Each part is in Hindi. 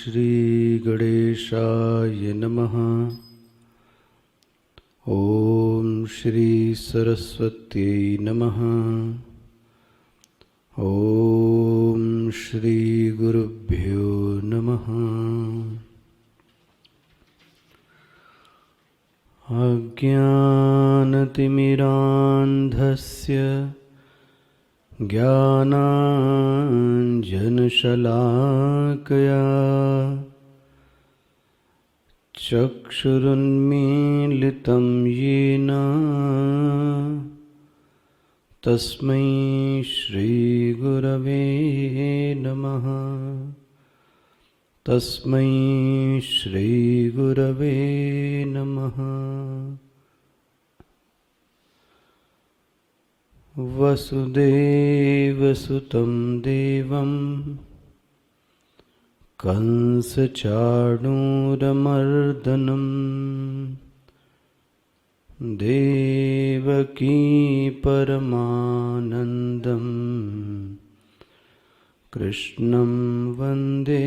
श्री गणेशाय नमः। ओम श्री सरस्वत्यै नमः। ओम श्री गुरुभ्यो नमः। अज्ञानतिमिरान्धस्य ज्ञानाञ्जनशलाकया चक्षुरुन्मीलितं येन तस्मै श्रीगुरवे नमः। तस्मै श्रीगुरवे नमः। वसुदेवसुतं देवं कंसचाणूरमर्दनं देवकी परमानन्दं कृष्णं वन्दे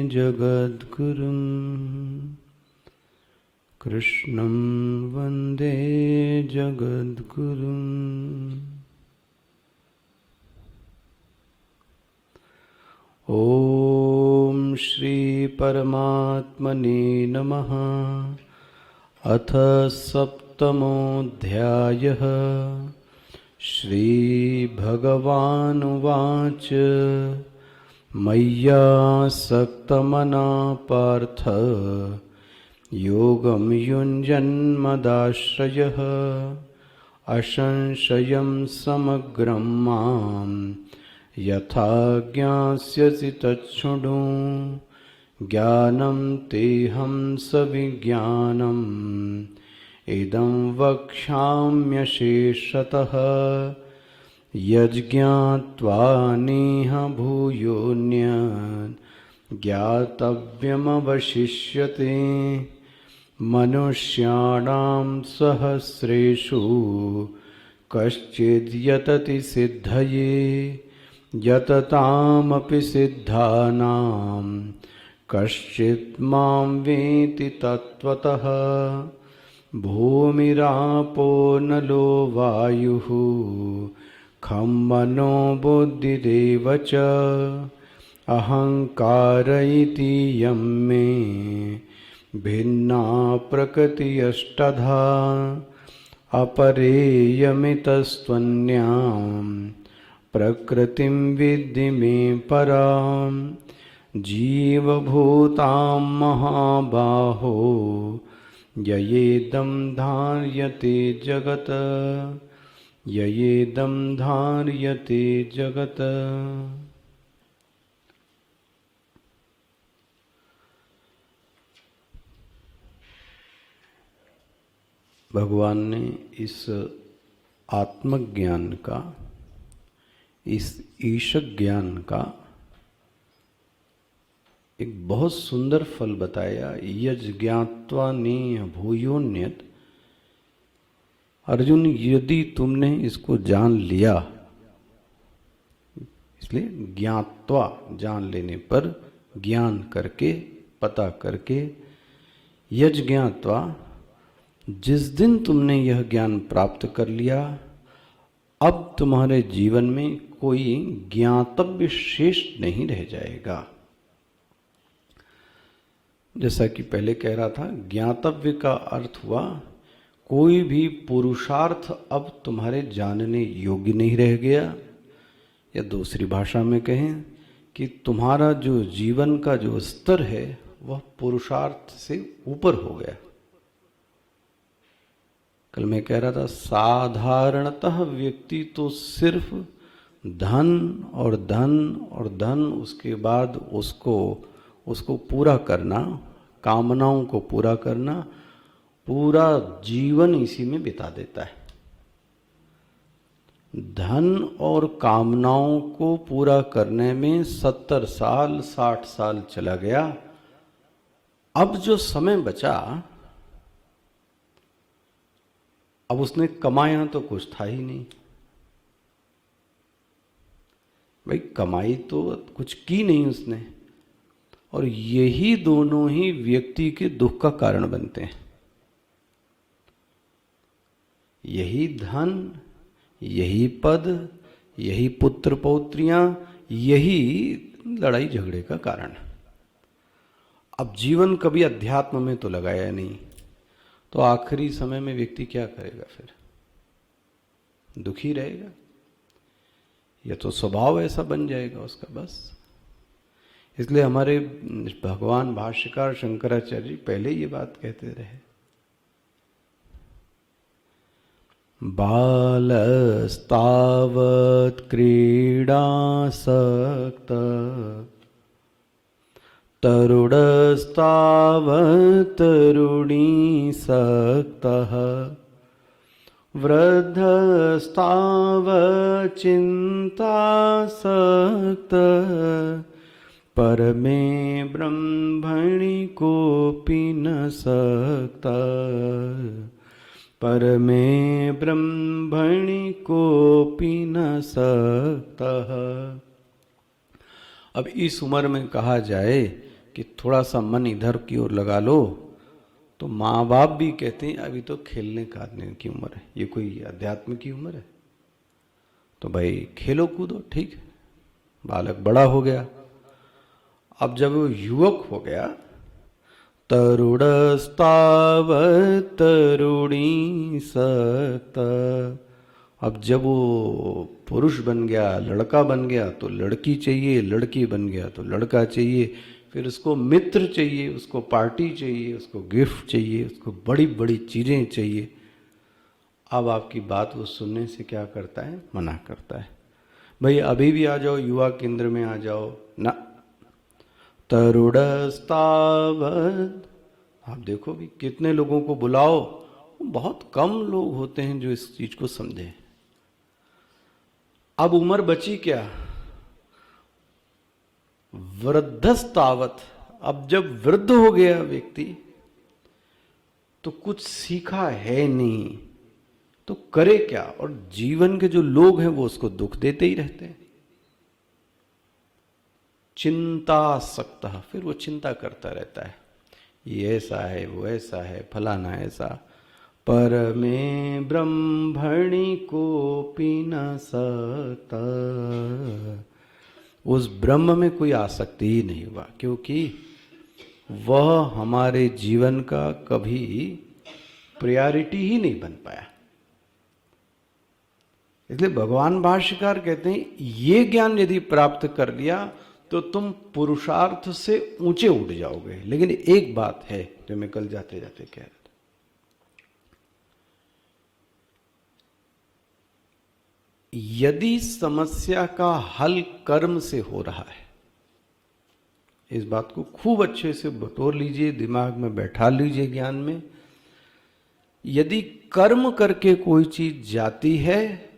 जगद्गुरुं। कृष्णं वन्दे जगद्गुरुम्। ॐ श्री परमात्मने नमः। अथ सप्तमोऽध्यायः। श्रीभगवानुवाच मय्यासक्तमनः पार्थ योगं युञ्जन्मदाश्रयः असंशयं समग्रं मां यथा ज्ञास्यसि तच्छृणु। ज्ञानं तेऽहं सविज्ञानम् इदं वक्ष्याम्यशेषतः। यज्ज्ञात्वा नेह भूयोऽन्यत् ज्ञातव्यमवशिष्यते। मनुष्याणां सहस्रेषु कश्चिद् यतति सिद्धये यततामपि सिद्धानां कश्चित् मां वेत्ति तत्त्वतः। भूमिरापो नलो वायुः खं मनो बुद्धिरेव च अहंकार इति यं मे भिन्ना प्रकृतिरष्टधा। अपरेयमितस्त्वन्यां प्रकृतिं विद्धि मे परां। जीवभूतां महाबाहो ययेदं धार्यते जगत्। ययेदं धार्यते जगत्। भगवान ने इस आत्मज्ञान का, इस ईशक ज्ञान का एक बहुत सुंदर फल बताया। यज्ञात्वा नेह भूयोन्यत। अर्जुन, यदि तुमने इसको जान लिया, इसलिए ज्ञात्वा जान लेने पर, ज्ञान करके, पता करके, यज्ञात्वा जिस दिन तुमने यह ज्ञान प्राप्त कर लिया, अब तुम्हारे जीवन में कोई ज्ञातव्य शेष नहीं रह जाएगा। जैसा कि पहले कह रहा था, ज्ञातव्य का अर्थ हुआ कोई भी पुरुषार्थ अब तुम्हारे जानने योग्य नहीं रह गया। या दूसरी भाषा में कहें कि तुम्हारा जो जीवन का जो स्तर है वह पुरुषार्थ से ऊपर हो गया। कल मैं कह रहा था, साधारणतः व्यक्ति तो सिर्फ धन और धन और धन, उसके बाद उसको पूरा करना, कामनाओं को पूरा करना, पूरा जीवन इसी में बिता देता है। धन और कामनाओं को पूरा करने में 70 साल 60 साल चला गया। अब जो समय बचा, अब उसने कमाया तो कुछ था ही नहीं। भाई कमाई तो कुछ की नहीं उसने, और यही दोनों ही व्यक्ति के दुख का कारण बनते हैं। यही धन, यही पद, यही पुत्र पौत्रियां, यही लड़ाई झगड़े का कारण। अब जीवन कभी अध्यात्म में तो लगाया नहीं, तो आखिरी समय में व्यक्ति क्या करेगा? फिर दुखी रहेगा, या तो स्वभाव ऐसा बन जाएगा उसका बस। इसलिए हमारे भगवान भाष्यकार शंकराचार्य जी पहले ये बात कहते रहे, बालस्तावत् क्रीडासक्त तरुणस्तावत् तरुणीसक्तः वृद्धस्तावत् चिन्तासक्तः परमे ब्रह्मणि कोऽपि न सक्तः परमे ब्रह्मणि कोऽपि न सक्तः। अब इस उम्र में कहा जाए कि थोड़ा सा मन इधर की ओर लगा लो, तो माँ बाप भी कहते हैं अभी तो खेलने काटने की उम्र है, ये कोई अध्यात्म की उम्र है? तो भाई खेलो कूदो, ठीक है। बालक बड़ा हो गया, अब जब वो युवक हो गया, तरुणस्तावत् तरुणीसक्तः, अब जब वो पुरुष बन गया, लड़का बन गया, तो लड़की चाहिए, लड़की बन गया तो लड़का चाहिए, फिर उसको मित्र चाहिए, उसको पार्टी चाहिए, उसको गिफ्ट चाहिए, उसको बड़ी बड़ी चीज़ें चाहिए। अब आपकी बात वो सुनने से क्या करता है? मना करता है। भाई अभी भी आ जाओ, युवा केंद्र में आ जाओ ना। तरुणस्तावत्, आप देखो भी कितने लोगों को बुलाओ, बहुत कम लोग होते हैं जो इस चीज को समझे। अब उम्र बची क्या? वृद्धस्तावत्, अब जब वृद्ध हो गया व्यक्ति तो कुछ सीखा है नहीं, तो करे क्या? और जीवन के जो लोग हैं वो उसको दुख देते ही रहते हैं। चिंतासक्त, फिर वो चिंता करता रहता है, ये ऐसा है, वो ऐसा है, फलाना ऐसा। परमे ब्रह्मणि कोऽपि न सक्तः, उस ब्रह्म में कोई आसक्ति ही नहीं हुआ, क्योंकि वह हमारे जीवन का कभी प्रायोरिटी ही नहीं बन पाया। इसलिए भगवान भाष्यकार कहते हैं ये ज्ञान यदि प्राप्त कर लिया तो तुम पुरुषार्थ से ऊंचे उठ जाओगे। लेकिन एक बात है जो मैं कल जाते जाते कह रहा था, यदि समस्या का हल कर्म से हो रहा है, इस बात को खूब अच्छे से बटोर लीजिए, दिमाग में बैठा लीजिए ज्ञान में। यदि कर्म करके कोई चीज जाती है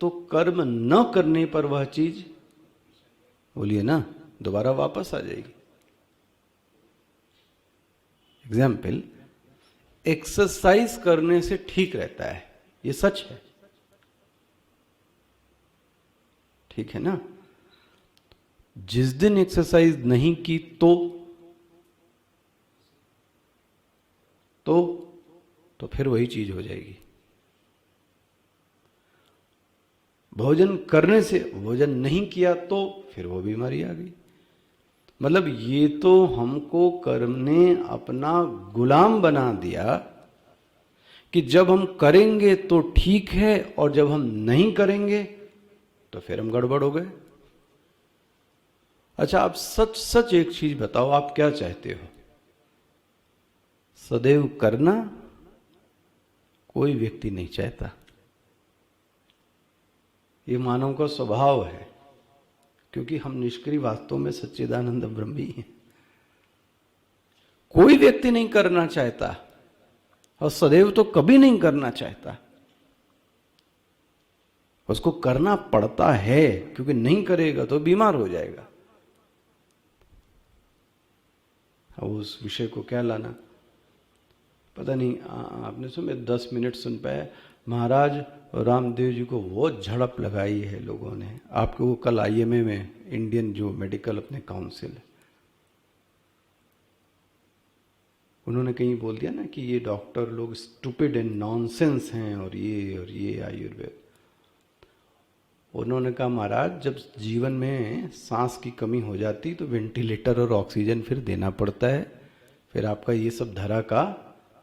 तो कर्म न करने पर वह चीज, बोलिए ना, दोबारा वापस आ जाएगी। एग्जाम्पल, एक्सरसाइज करने से ठीक रहता है, ये सच है, ठीक है ना। जिस दिन एक्सरसाइज नहीं की तो फिर वही चीज हो जाएगी। भोजन करने से, भोजन नहीं किया तो फिर वो बीमारी आ गई। मतलब ये तो हमको कर्म ने अपना गुलाम बना दिया कि जब हम करेंगे तो ठीक है और जब हम नहीं करेंगे तो फिर हम गड़बड़ हो गए। अच्छा, आप सच सच एक चीज बताओ, आप क्या चाहते हो? सदैव करना कोई व्यक्ति नहीं चाहता, ये मानव का स्वभाव है, क्योंकि हम निष्क्रिय वास्तव में सच्चिदानंद ब्रह्म ही हैं। कोई व्यक्ति नहीं करना चाहता, और सदैव तो कभी नहीं करना चाहता, उसको करना पड़ता है, क्योंकि नहीं करेगा तो बीमार हो जाएगा। अब उस विषय को क्या लाना, पता नहीं। आपने सुन 10 मिनट सुन पाया। महाराज रामदेव जी को वो झड़प लगाई है लोगों ने। आपके वो कल IMA में, इंडियन जो मेडिकल अपने काउंसिल है, उन्होंने कहीं बोल दिया ना कि ये डॉक्टर लोग स्टूपिड एंड नॉनसेंस हैं और ये आयुर्वेद। उन्होंने कहा महाराज जब जीवन में सांस की कमी हो जाती तो वेंटिलेटर और ऑक्सीजन फिर देना पड़ता है, फिर आपका ये सब धरा का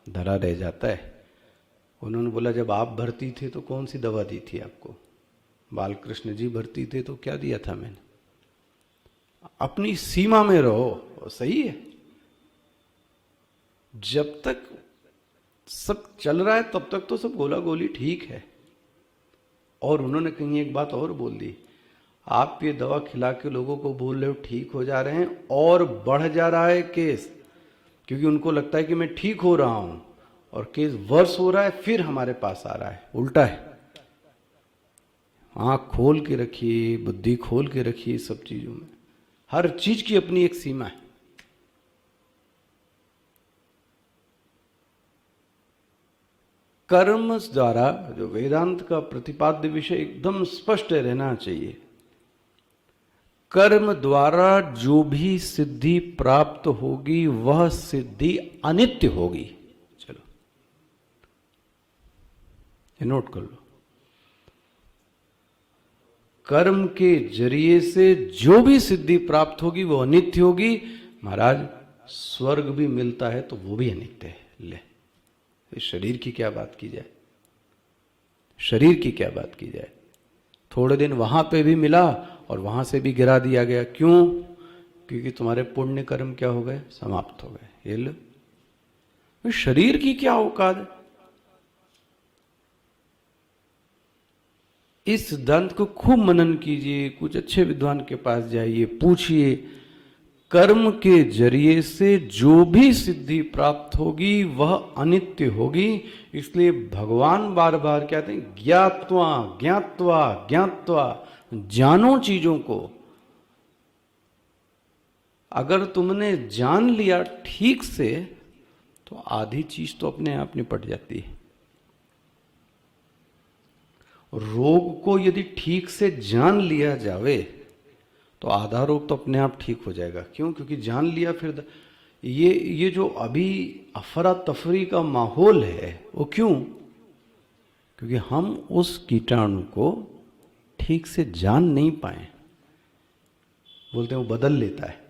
धरा रह जाता है। उन्होंने बोला जब आप भर्ती थे तो कौन सी दवा दी थी आपको? बालकृष्ण जी भर्ती थे तो क्या दिया था मैंने? अपनी सीमा में रहो, सही है। जब तक सब चल रहा है तब तक तो सब गोला गोली ठीक है। और उन्होंने कहीं एक बात और बोल दी, आप ये दवा खिला के लोगों को बोल रहे हो ठीक हो जा रहे हैं और बढ़ जा रहा है केस, क्योंकि उनको लगता है कि मैं ठीक हो रहा हूं और केस वर्स हो रहा है, फिर हमारे पास आ रहा है। उल्टा है। आँख खोल के रखिए, बुद्धि खोल के रखिए सब चीजों में। हर चीज की अपनी एक सीमा है। कर्म द्वारा जो वेदांत का प्रतिपाद्य विषय एकदम स्पष्ट रहना चाहिए, कर्म द्वारा जो भी सिद्धि प्राप्त होगी वह सिद्धि अनित्य होगी। चलो ये नोट कर लो। कर्म के जरिए से जो भी सिद्धि प्राप्त होगी वो अनित्य होगी। महाराज स्वर्ग भी मिलता है तो वो भी अनित्य है। ले, इस शरीर की क्या बात की जाए, शरीर की क्या बात की जाए। थोड़े दिन वहां पे भी मिला और वहां से भी गिरा दिया गया। क्यों? क्योंकि तुम्हारे पुण्य कर्म क्या हो गए? समाप्त हो गए। ये लो, इस शरीर की क्या औकात है। इस सिद्धांत को खूब मनन कीजिए, कुछ अच्छे विद्वान के पास जाइए, पूछिए। कर्म के जरिए से जो भी सिद्धि प्राप्त होगी वह अनित्य होगी। इसलिए भगवान बार बार कहते हैं ज्ञात्वा ज्ञात्वा ज्ञात्वा, जानो चीजों को। अगर तुमने जान लिया ठीक से तो आधी चीज तो अपने आप निपट जाती है। रोग को यदि ठीक से जान लिया जावे तो आधा रोग तो अपने आप ठीक हो जाएगा। क्यों? क्योंकि जान लिया। फिर ये जो अभी अफरा तफरी का माहौल है वो क्यों? क्योंकि हम उस कीटाणु को ठीक से जान नहीं पाए। बोलते हैं वो बदल लेता है।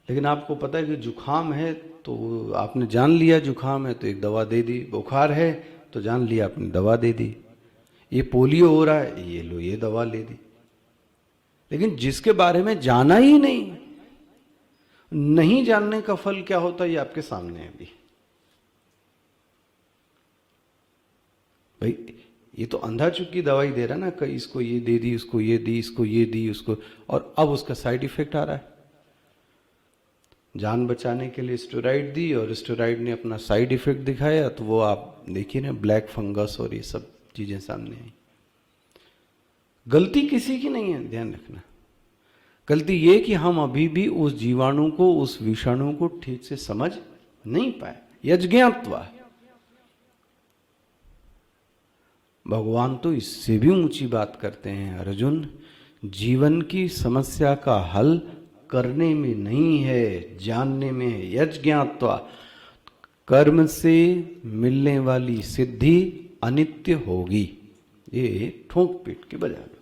लेकिन आपको पता है कि जुखाम है तो आपने जान लिया जुखाम है तो एक दवा दे दी, बुखार है तो जान लिया आपने दवा दे दी, ये पोलियो हो रहा है ये लो ये दवा ले दी। लेकिन जिसके बारे में जाना ही नहीं जानने का फल क्या होता है ये आपके सामने है अभी। भाई ये तो अंधा चुकी दवाई दे रहा ना, कहीं इसको ये दे दी, उसको ये दी, इसको ये दी, उसको, और अब उसका साइड इफेक्ट आ रहा है। जान बचाने के लिए स्टेरॉइड दी और स्टेरॉइड ने अपना साइड इफेक्ट दिखाया, तो वो आप देखिए ना, ब्लैक फंगस और ये सब चीजें सामने आई। गलती किसी की नहीं है, ध्यान रखना। गलती ये कि हम अभी भी उस जीवाणु को, उस विषाणु को ठीक से समझ नहीं पाए। यज्ञात्वा। भगवान तो इससे भी ऊंची बात करते हैं, अर्जुन जीवन की समस्या का हल करने में नहीं है, जानने में है। यज्ञात्वा, कर्म से मिलने वाली सिद्धि अनित्य होगी। ये ठोक पीट के बजा लो।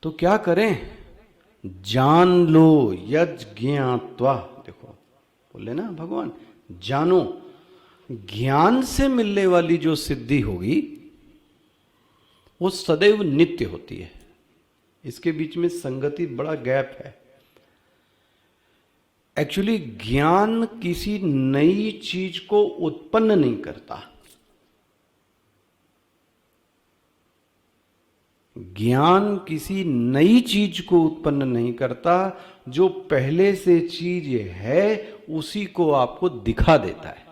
तो क्या करें? जान लो। यज्ञात्वा, देखो बोले ना भगवान, जानो। ज्ञान से मिलने वाली जो सिद्धि होगी वो सदैव नित्य होती है। इसके बीच में संगति, बड़ा गैप है। एक्चुअली ज्ञान किसी नई चीज को उत्पन्न नहीं करता। ज्ञान किसी नई चीज को उत्पन्न नहीं करता, जो पहले से चीज है उसी को आपको दिखा देता है।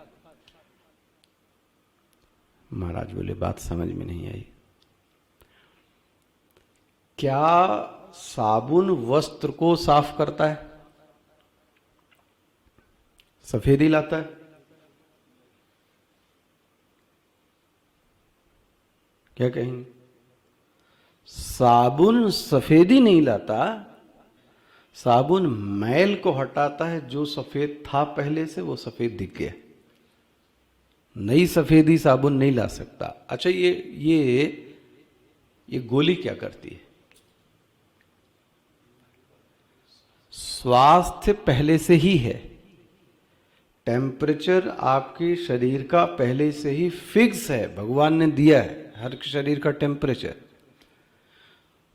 महाराज बोले बात समझ में नहीं आई। क्या साबुन वस्त्र को साफ करता है? सफेदी लाता है? क्या कहेंगे? साबुन सफेदी नहीं लाता, साबुन मैल को हटाता है, जो सफेद था पहले से वो सफेद दिख गया। नई सफेदी साबुन नहीं ला सकता। अच्छा, ये गोली क्या करती है? स्वास्थ्य पहले से ही है, टेम्परेचर आपके शरीर का पहले से ही फिक्स है, भगवान ने दिया है हर शरीर का टेम्परेचर।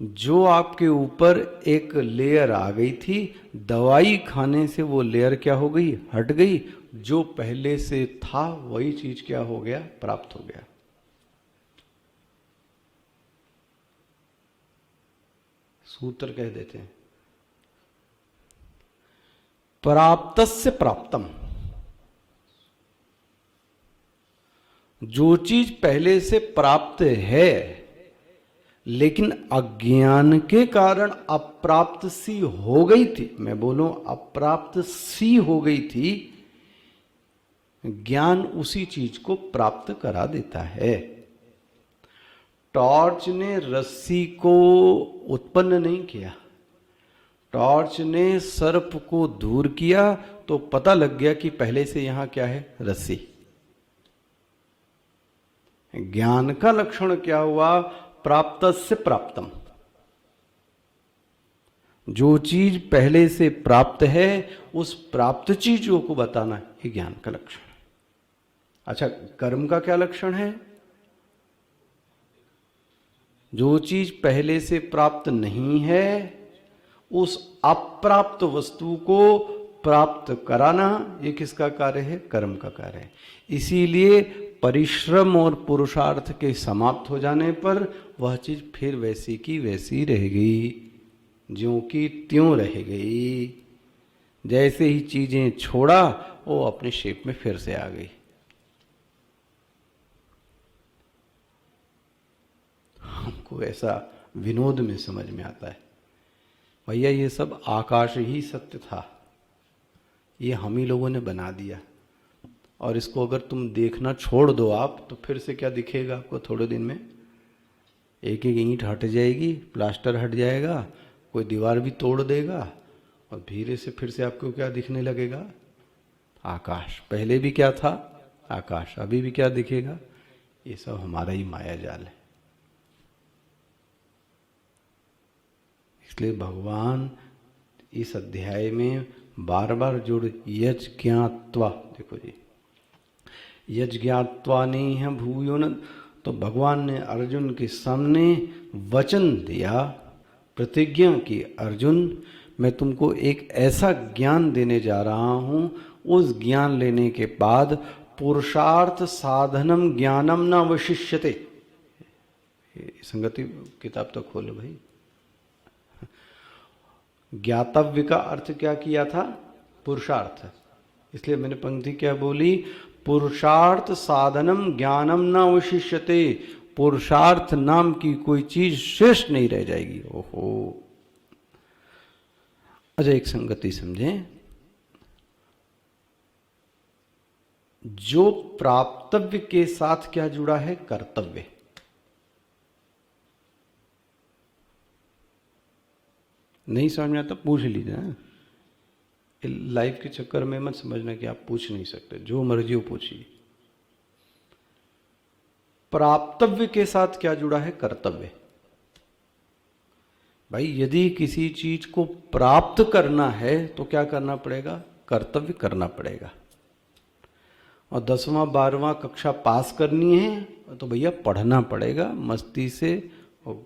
जो आपके ऊपर एक लेयर आ गई थी, दवाई खाने से वो लेयर क्या हो गई? हट गई। जो पहले से था वही चीज क्या हो गया? प्राप्त हो गया। सूत्र कह देते हैं, प्राप्तस्य प्राप्तम। जो चीज पहले से प्राप्त है लेकिन अज्ञान के कारण अप्राप्त सी हो गई थी, मैं बोलूं अप्राप्त सी हो गई थी, ज्ञान उसी चीज को प्राप्त करा देता है। टॉर्च ने रस्सी को उत्पन्न नहीं किया, टॉर्च ने सर्प को दूर किया, तो पता लग गया कि पहले से यहां क्या है? रस्सी। ज्ञान का लक्षण क्या हुआ? प्राप्तस्य प्राप्तम। जो चीज पहले से प्राप्त है उस प्राप्त चीजों को बताना ये ज्ञान का लक्षण है। अच्छा, कर्म का क्या लक्षण है? जो चीज पहले से प्राप्त नहीं है उस अप्राप्त वस्तु को प्राप्त कराना, ये किसका कार्य है? कर्म का कार्य है। इसीलिए परिश्रम और पुरुषार्थ के समाप्त हो जाने पर वह चीज फिर वैसी की वैसी रह गई, ज्यों की त्यों रह गई। जैसे ही चीजें छोड़ा वो अपने शेप में फिर से आ गई। हमको ऐसा विनोद में समझ में आता है, भैया ये सब आकाश ही सत्य था, ये हम ही लोगों ने बना दिया, और इसको अगर तुम देखना छोड़ दो आप, तो फिर से क्या दिखेगा आपको? थोड़े दिन में एक एक ईंट हट जाएगी, प्लास्टर हट जाएगा, कोई दीवार भी तोड़ देगा, और धीरे से फिर से आपको क्या दिखने लगेगा? आकाश। पहले भी क्या था? आकाश। अभी भी क्या दिखेगा? ये सब हमारा ही माया जाल है। इसलिए भगवान इस अध्याय में बार बार जुड़ यज ज्ञात्वा, देखो जी, यज ज्ञात्वा नहीं है भूयो न, तो भगवान ने अर्जुन के सामने वचन दिया, प्रतिज्ञा की, अर्जुन मैं तुमको एक ऐसा ज्ञान देने जा रहा हूं, उस ज्ञान लेने के बाद पुरुषार्थ साधनम ज्ञानम न वशिष्यते। संगति किताब तो खोलो भाई। ज्ञातव्य का अर्थ क्या किया था? पुरुषार्थ। इसलिए मैंने पंक्ति क्या बोली? पुरुषार्थ साधनम ज्ञानम न अवशिष्यते। पुरुषार्थ नाम की कोई चीज शेष नहीं रह जाएगी। ओहो, अच्छा एक संगति समझें, जो प्राप्तव्य के साथ क्या जुड़ा है? कर्तव्य। नहीं समझ में आता पूछ लीजिए ना, लाइफ के चक्कर में मत समझना कि आप पूछ नहीं सकते, जो मर्जी हो पूछिए। प्राप्तव्य के साथ क्या जुड़ा है? कर्तव्य। भाई यदि किसी चीज को प्राप्त करना है तो क्या करना पड़ेगा? कर्तव्य करना पड़ेगा। और 10वां 12वां कक्षा पास करनी है तो भैया पढ़ना पड़ेगा, मस्ती से और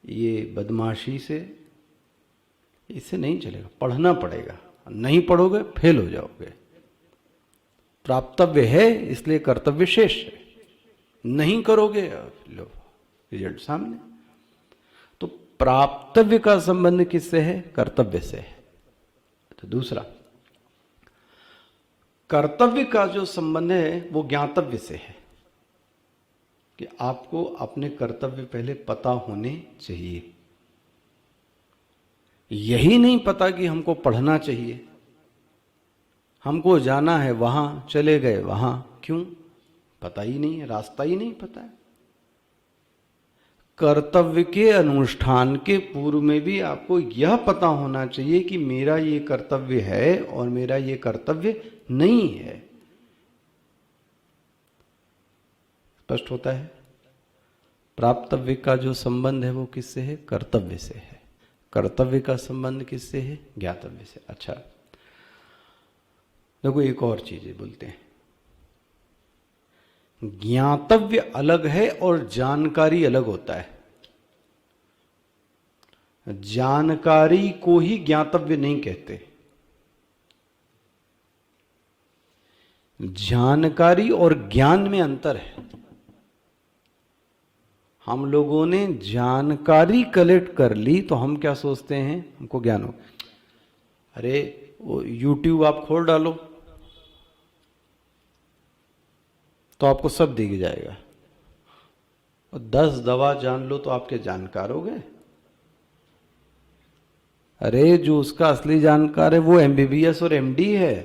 ये बदमाशी से इससे नहीं चलेगा, पढ़ना पड़ेगा। नहीं पढ़ोगे फेल हो जाओगे। प्राप्तव्य है इसलिए कर्तव्य शेष है, नहीं करोगे लो रिजल्ट सामने। तो प्राप्तव्य का संबंध किससे है? कर्तव्य से है। तो दूसरा, कर्तव्य का जो संबंध है वो ज्ञातव्य से है, कि आपको अपने कर्तव्य पहले पता होने चाहिए। यही नहीं पता कि हमको पढ़ना चाहिए, हमको जाना है वहां, चले गए वहां, क्यों? पता ही नहीं है, रास्ता ही नहीं पता है। कर्तव्य के अनुष्ठान के पूर्व में भी आपको यह पता होना चाहिए कि मेरा ये कर्तव्य है और मेरा ये कर्तव्य नहीं है। स्पष्ट होता है? प्राप्तव्य का जो संबंध है वो किससे है? कर्तव्य से है। कर्तव्य का संबंध किससे है? ज्ञातव्य से। अच्छा, देखो एक और चीज बोलते हैं, ज्ञातव्य अलग है और जानकारी अलग होता है। जानकारी को ही ज्ञातव्य नहीं कहते। जानकारी और ज्ञान में अंतर है। हम लोगों ने जानकारी कलेक्ट कर ली तो हम क्या सोचते हैं, हमको ज्ञान हो। अरे वो YouTube आप खोल डालो तो आपको सब दिख जाएगा, और 10 दवा जान लो तो आपके जानकार हो गए। अरे जो उसका असली जानकार है वो MBBS और MD है।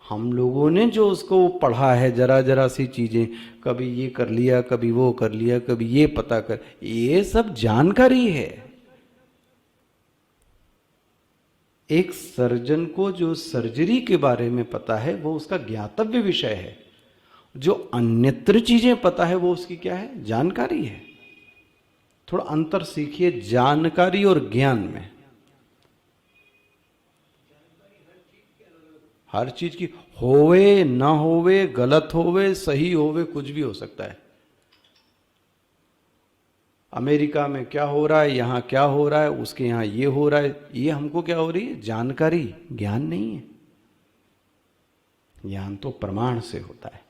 हम लोगों ने जो उसको पढ़ा है जरा जरा सी चीजें, कभी ये कर लिया, कभी वो कर लिया, कभी ये पता कर, ये सब जानकारी है। एक सर्जन को जो सर्जरी के बारे में पता है वो उसका ज्ञातव्य विषय है, जो अन्यत्र चीजें पता है वो उसकी क्या है? जानकारी है। थोड़ा अंतर सीखिए जानकारी और ज्ञान में। हर चीज की होवे ना होवे, गलत होवे सही होवे, कुछ भी हो सकता है। अमेरिका में क्या हो रहा है, यहां क्या हो रहा है, उसके यहां ये हो रहा है, ये हमको क्या हो रही है? जानकारी, ज्ञान नहीं है। ज्ञान तो प्रमाण से होता है।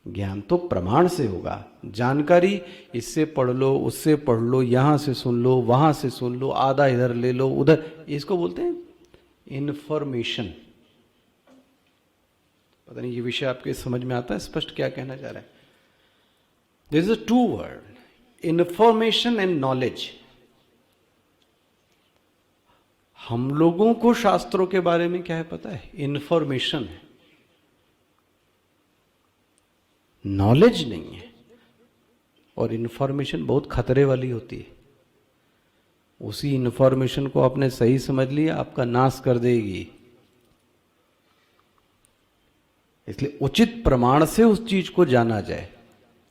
ज्ञान तो प्रमाण से होगा। जानकारी इससे पढ़ लो, उससे पढ़ लो, यहां से सुन लो, वहां से सुन लो, आधा इधर ले लो, उधर, इसको बोलते हैं इंफॉर्मेशन। पता नहीं ये विषय आपके समझ में आता है स्पष्ट क्या कहना चाह रहा है? This is a two word, information and knowledge. हम लोगों को शास्त्रों के बारे में क्या है पता है? इंफॉर्मेशन है, नॉलेज नहीं है। और इंफॉर्मेशन बहुत खतरे वाली होती है। उसी इंफॉर्मेशन को आपने सही समझ लिया, आपका नाश कर देगी। इसलिए उचित प्रमाण से उस चीज को जाना जाए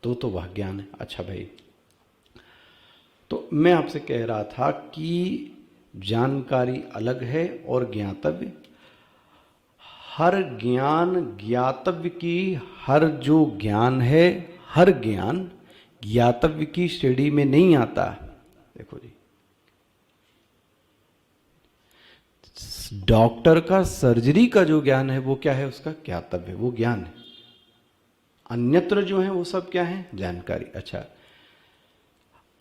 तो वह ज्ञान है। अच्छा भाई, तो मैं आपसे कह रहा था कि जानकारी अलग है और ज्ञातव्य। हर ज्ञान ज्ञातव्य की, हर जो ज्ञान है, हर ज्ञान ज्ञातव्य की श्रेणी में नहीं आता। देखो जी, डॉक्टर का सर्जरी का जो ज्ञान है वो क्या है? उसका ज्ञातव्य, वो ज्ञान है। अन्यत्र जो है वो सब क्या है? जानकारी। अच्छा,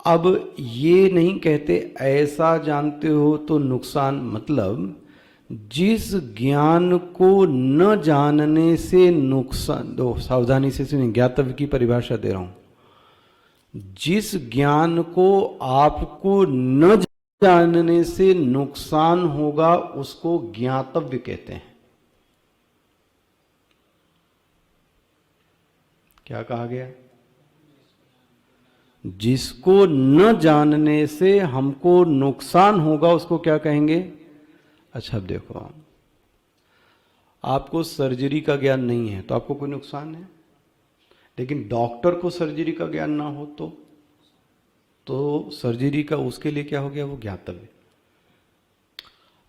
अब ये नहीं कहते ऐसा जानते हो तो नुकसान, मतलब जिस ज्ञान को न जानने से नुकसान, दो सावधानी से सुनिए, ज्ञातव्य की परिभाषा दे रहा हूं। जिस ज्ञान को आपको न जानने से नुकसान होगा उसको ज्ञातव्य कहते हैं। क्या कहा गया? जिसको न जानने से हमको नुकसान होगा उसको क्या कहेंगे? अच्छा, अब देखो, आपको सर्जरी का ज्ञान नहीं है तो आपको कोई नुकसान है, लेकिन डॉक्टर को सर्जरी का ज्ञान ना हो तो सर्जरी का उसके लिए क्या हो गया? वो ज्ञातव्य।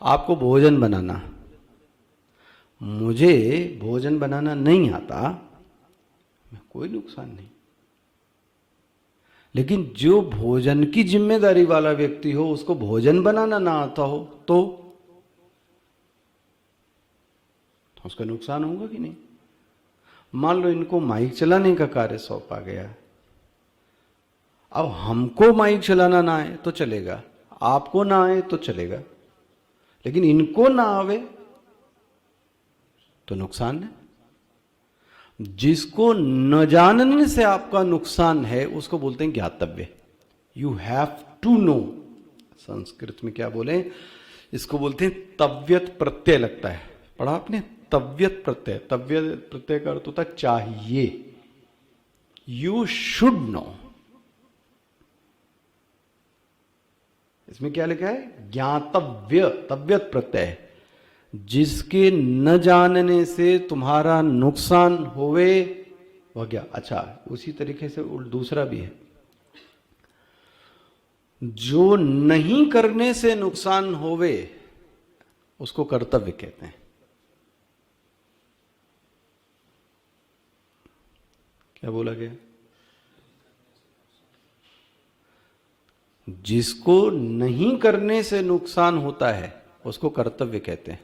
आपको भोजन बनाना, मुझे भोजन बनाना नहीं आता, कोई नुकसान नहीं। लेकिन जो भोजन की जिम्मेदारी वाला व्यक्ति हो, उसको भोजन बनाना ना आता हो तो उसका नुकसान होगा कि नहीं? मान लो इनको माइक चलाने का कार्य सौंपा गया, अब हमको माइक चलाना ना आए तो चलेगा, आपको ना आए तो चलेगा, लेकिन इनको ना आवे तो नुकसान है। जिसको न जानने से आपका नुकसान है उसको बोलते हैं ज्ञातव्य। You have to know. Sanskrit में क्या बोले? इसको बोलते हैं तव्यत प्रत्यय। लगता है पढ़ा आपने? तव्यत प्रत्यय। तव्यत प्रत्यय का अर्थ होता है चाहिए। You should know. इसमें क्या लिखा है? ज्ञातव्य, तव्यत प्रत्यय, जिसके न जानने से तुम्हारा नुकसान होवे वह क्या। अच्छा, उसी तरीके से दूसरा भी है, जो नहीं करने से नुकसान होवे उसको कर्तव्य कहते हैं। क्या बोला गया? जिसको नहीं करने से नुकसान होता है उसको कर्तव्य कहते हैं।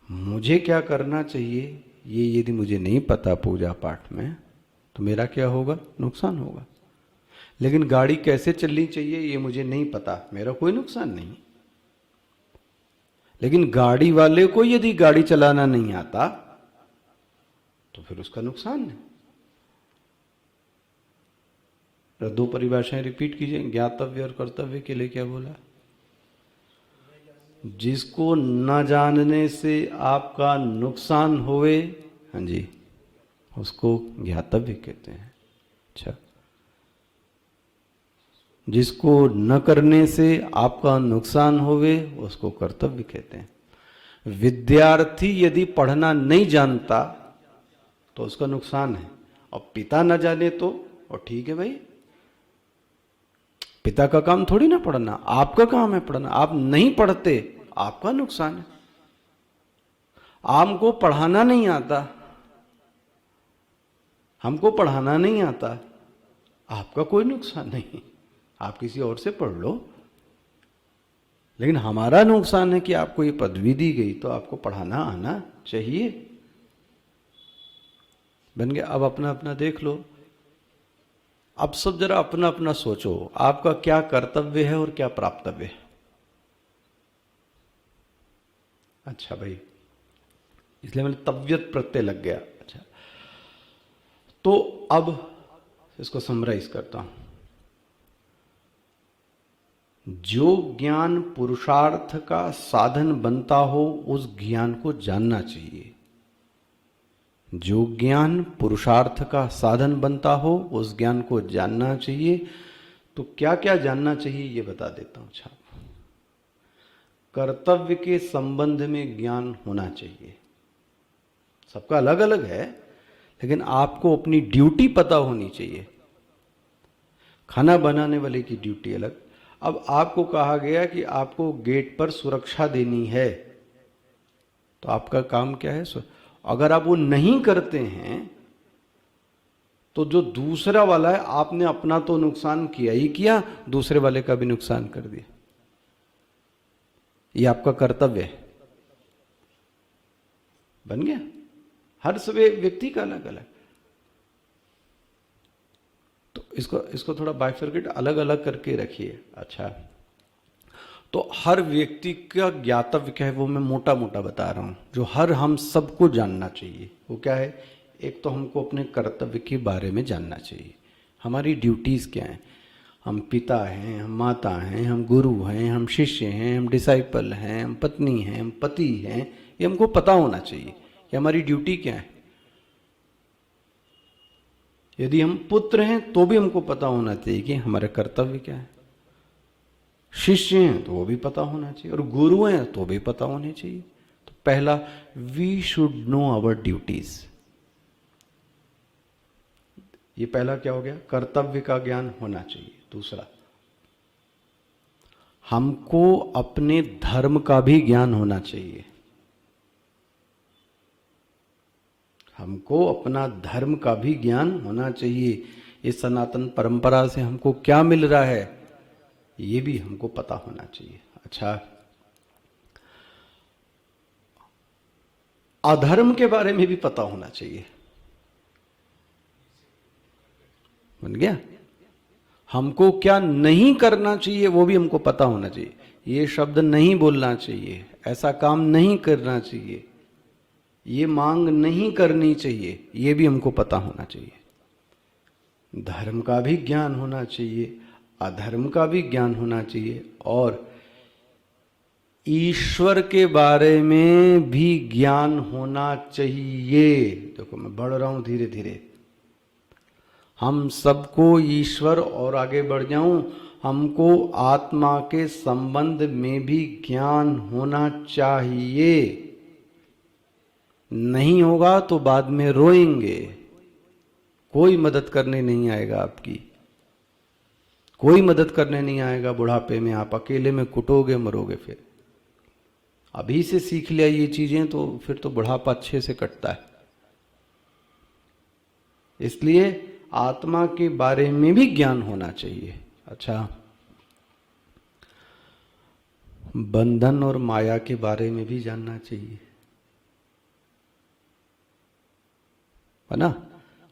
मुझे क्या करना चाहिए ये यदि मुझे नहीं पता पूजा पाठ में, तो मेरा क्या होगा? नुकसान होगा। लेकिन गाड़ी कैसे चलनी चाहिए ये मुझे नहीं पता, मेरा कोई नुकसान नहीं। लेकिन गाड़ी वाले को यदि गाड़ी चलाना नहीं आता तो फिर उसका नुकसान है। दो परिभाषाएं रिपीट कीजिए, ज्ञातव्य और कर्तव्य के लिए क्या बोला? जिसको न जानने से आपका नुकसान होवे, हाँ जी, उसको ज्ञातव्य कहते हैं। अच्छा, जिसको न करने से आपका नुकसान होवे उसको कर्तव्य कहते हैं। विद्यार्थी यदि पढ़ना नहीं जानता तो उसका नुकसान है, और पिता न जाने तो और ठीक है भाई, पिता का काम थोड़ी ना पढ़ना, आपका काम है पढ़ना। आप नहीं पढ़ते, आपका नुकसान है। हमको पढ़ाना नहीं आता, हमको पढ़ाना नहीं आता, आपका कोई नुकसान नहीं, आप किसी और से पढ़ लो। लेकिन हमारा नुकसान है कि आपको ये पदवी दी गई तो आपको पढ़ाना आना चाहिए। बन गया? अब अपना अपना देख लो। अब सब जरा अपना अपना सोचो, आपका क्या कर्तव्य है और क्या प्राप्तव्य है। अच्छा भाई, इसलिए मैंने तव्यत प्रत्यय लग गया। अच्छा, तो अब इसको समराइज करता हूं। जो ज्ञान पुरुषार्थ का साधन बनता हो उस ज्ञान को जानना चाहिए। जो ज्ञान पुरुषार्थ का साधन बनता हो उस ज्ञान को जानना चाहिए। तो क्या क्या जानना चाहिए ये बता देता हूं। अच्छा, कर्तव्य के संबंध में ज्ञान होना चाहिए। सबका अलग अलग है, लेकिन आपको अपनी ड्यूटी पता होनी चाहिए। खाना बनाने वाले की ड्यूटी अलग। अब आपको कहा गया कि आपको गेट पर सुरक्षा देनी है, तो आपका काम क्या है? अगर आप वो नहीं करते हैं तो जो दूसरा वाला है, आपने अपना तो नुकसान किया ही किया, दूसरे वाले का भी नुकसान कर दिया। ये आपका कर्तव्य है। बन गया? हर सभी व्यक्ति का अलग अलग। तो इसको थोड़ा बाइफरकेट अलग अलग करके रखिए। अच्छा, तो हर व्यक्ति का ज्ञातव्य क्या है वो मैं मोटा मोटा बता रहा हूं, जो हर हम सबको जानना चाहिए। वो क्या है? एक तो हमको अपने कर्तव्य के बारे में जानना चाहिए। हमारी ड्यूटीज क्या हैं? हम पिता हैं, हम माता हैं, हम गुरु हैं, हम शिष्य हैं, हम डिसाइपल हैं, हम पत्नी हैं, हम पति हैं। ये हमको पता होना चाहिए कि हमारी ड्यूटी क्या है। यदि हम पुत्र हैं तो भी हमको पता होना चाहिए कि हमारा कर्तव्य क्या है। शिष्य हैं तो वो भी पता होना चाहिए, और गुरु हैं तो भी पता होने चाहिए। तो पहला, we should know our duties. ये पहला क्या हो गया? कर्तव्य का ज्ञान होना चाहिए। दूसरा, हमको अपने धर्म का भी ज्ञान होना चाहिए। हमको अपना धर्म का भी ज्ञान होना चाहिए। इस सनातन परंपरा से हमको क्या मिल रहा है ये भी हमको पता होना चाहिए। अच्छा, अधर्म के बारे में भी पता होना चाहिए। बन गया? हमको क्या नहीं करना चाहिए वो भी हमको पता होना चाहिए। ये शब्द नहीं बोलना चाहिए, ऐसा काम नहीं करना चाहिए, ये मांग नहीं करनी चाहिए, ये भी हमको पता होना चाहिए। धर्म का भी ज्ञान होना चाहिए, अधर्म का भी ज्ञान होना चाहिए, और ईश्वर के बारे में भी ज्ञान होना चाहिए। देखो मैं बढ़ रहा हूं धीरे धीरे। हम सबको ईश्वर, और आगे बढ़ जाऊं, हमको आत्मा के संबंध में भी ज्ञान होना चाहिए। नहीं होगा तो बाद में रोएंगे, कोई मदद करने नहीं आएगा आपकी, कोई मदद करने नहीं आएगा। बुढ़ापे में आप अकेले में कुटोगे, मरोगे। फिर अभी से सीख लिया ये चीजें तो फिर तो बुढ़ापा अच्छे से कटता है। इसलिए आत्मा के बारे में भी ज्ञान होना चाहिए। अच्छा, बंधन और माया के बारे में भी जानना चाहिए, है ना।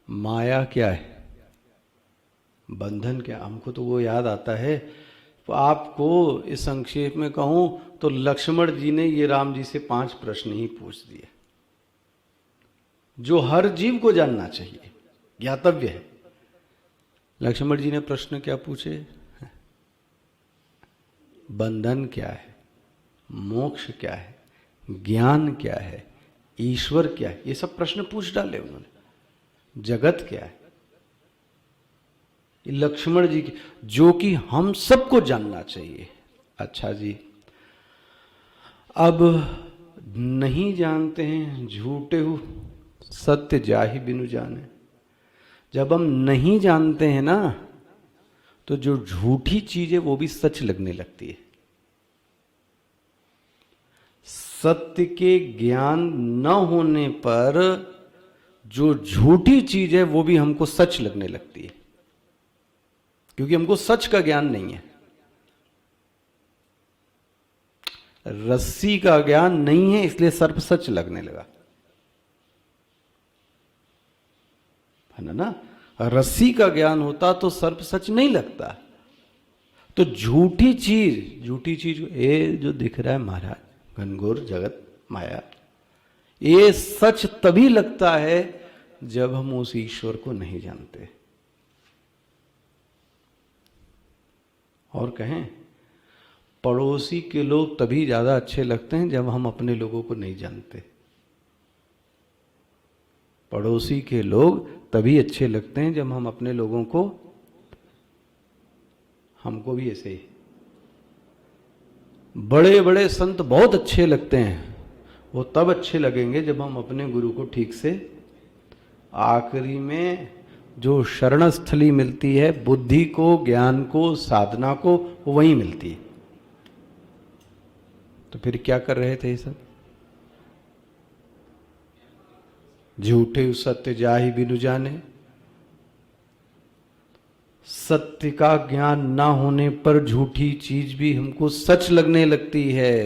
माया क्या है, बंधन क्या? हमको तो वो याद आता है। तो आपको इस संक्षेप में कहूं तो लक्ष्मण जी ने ये राम जी से 5 प्रश्न ही पूछ दिए जो हर जीव को जानना चाहिए, ज्ञातव्य है। लक्ष्मण जी ने प्रश्न क्या पूछे? बंधन क्या है, मोक्ष क्या है, ज्ञान क्या है, ईश्वर क्या है, ये सब प्रश्न पूछ डाले उन्होंने। जगत क्या है, लक्ष्मण जी की, जो कि हम सबको जानना चाहिए। अच्छा जी, अब नहीं जानते हैं, झूठे हो सत्य जाहि बिनु जाने। जब हम नहीं जानते हैं ना, तो जो झूठी चीज है वो भी सच लगने लगती है। सत्य के ज्ञान न होने पर जो झूठी चीज है वो भी हमको सच लगने लगती है, क्योंकि हमको सच का ज्ञान नहीं है। रस्सी का ज्ञान नहीं है, इसलिए सर्प सच लगने लगा, है ना। रस्सी का ज्ञान होता तो सर्प सच नहीं लगता। तो झूठी चीज ये जो दिख रहा है महाराज, घनघोर जगत माया, ये सच तभी लगता है जब हम उस ईश्वर को नहीं जानते। और कहें, पड़ोसी के लोग तभी ज्यादा अच्छे लगते हैं जब हम अपने लोगों को नहीं जानते। पड़ोसी के लोग तभी अच्छे लगते हैं जब हम अपने लोगों को, हमको भी ऐसे ही बड़े बड़े संत बहुत अच्छे लगते हैं, वो तब अच्छे लगेंगे जब हम अपने गुरु को ठीक से, आखिरी में जो शरणस्थली मिलती है बुद्धि को, ज्ञान को, साधना को, वो वहीं मिलती है। तो फिर क्या कर रहे थे ये सब? झूठे सत्य जाहि बिनु जाने। सत्य का ज्ञान ना होने पर झूठी चीज भी हमको सच लगने लगती है।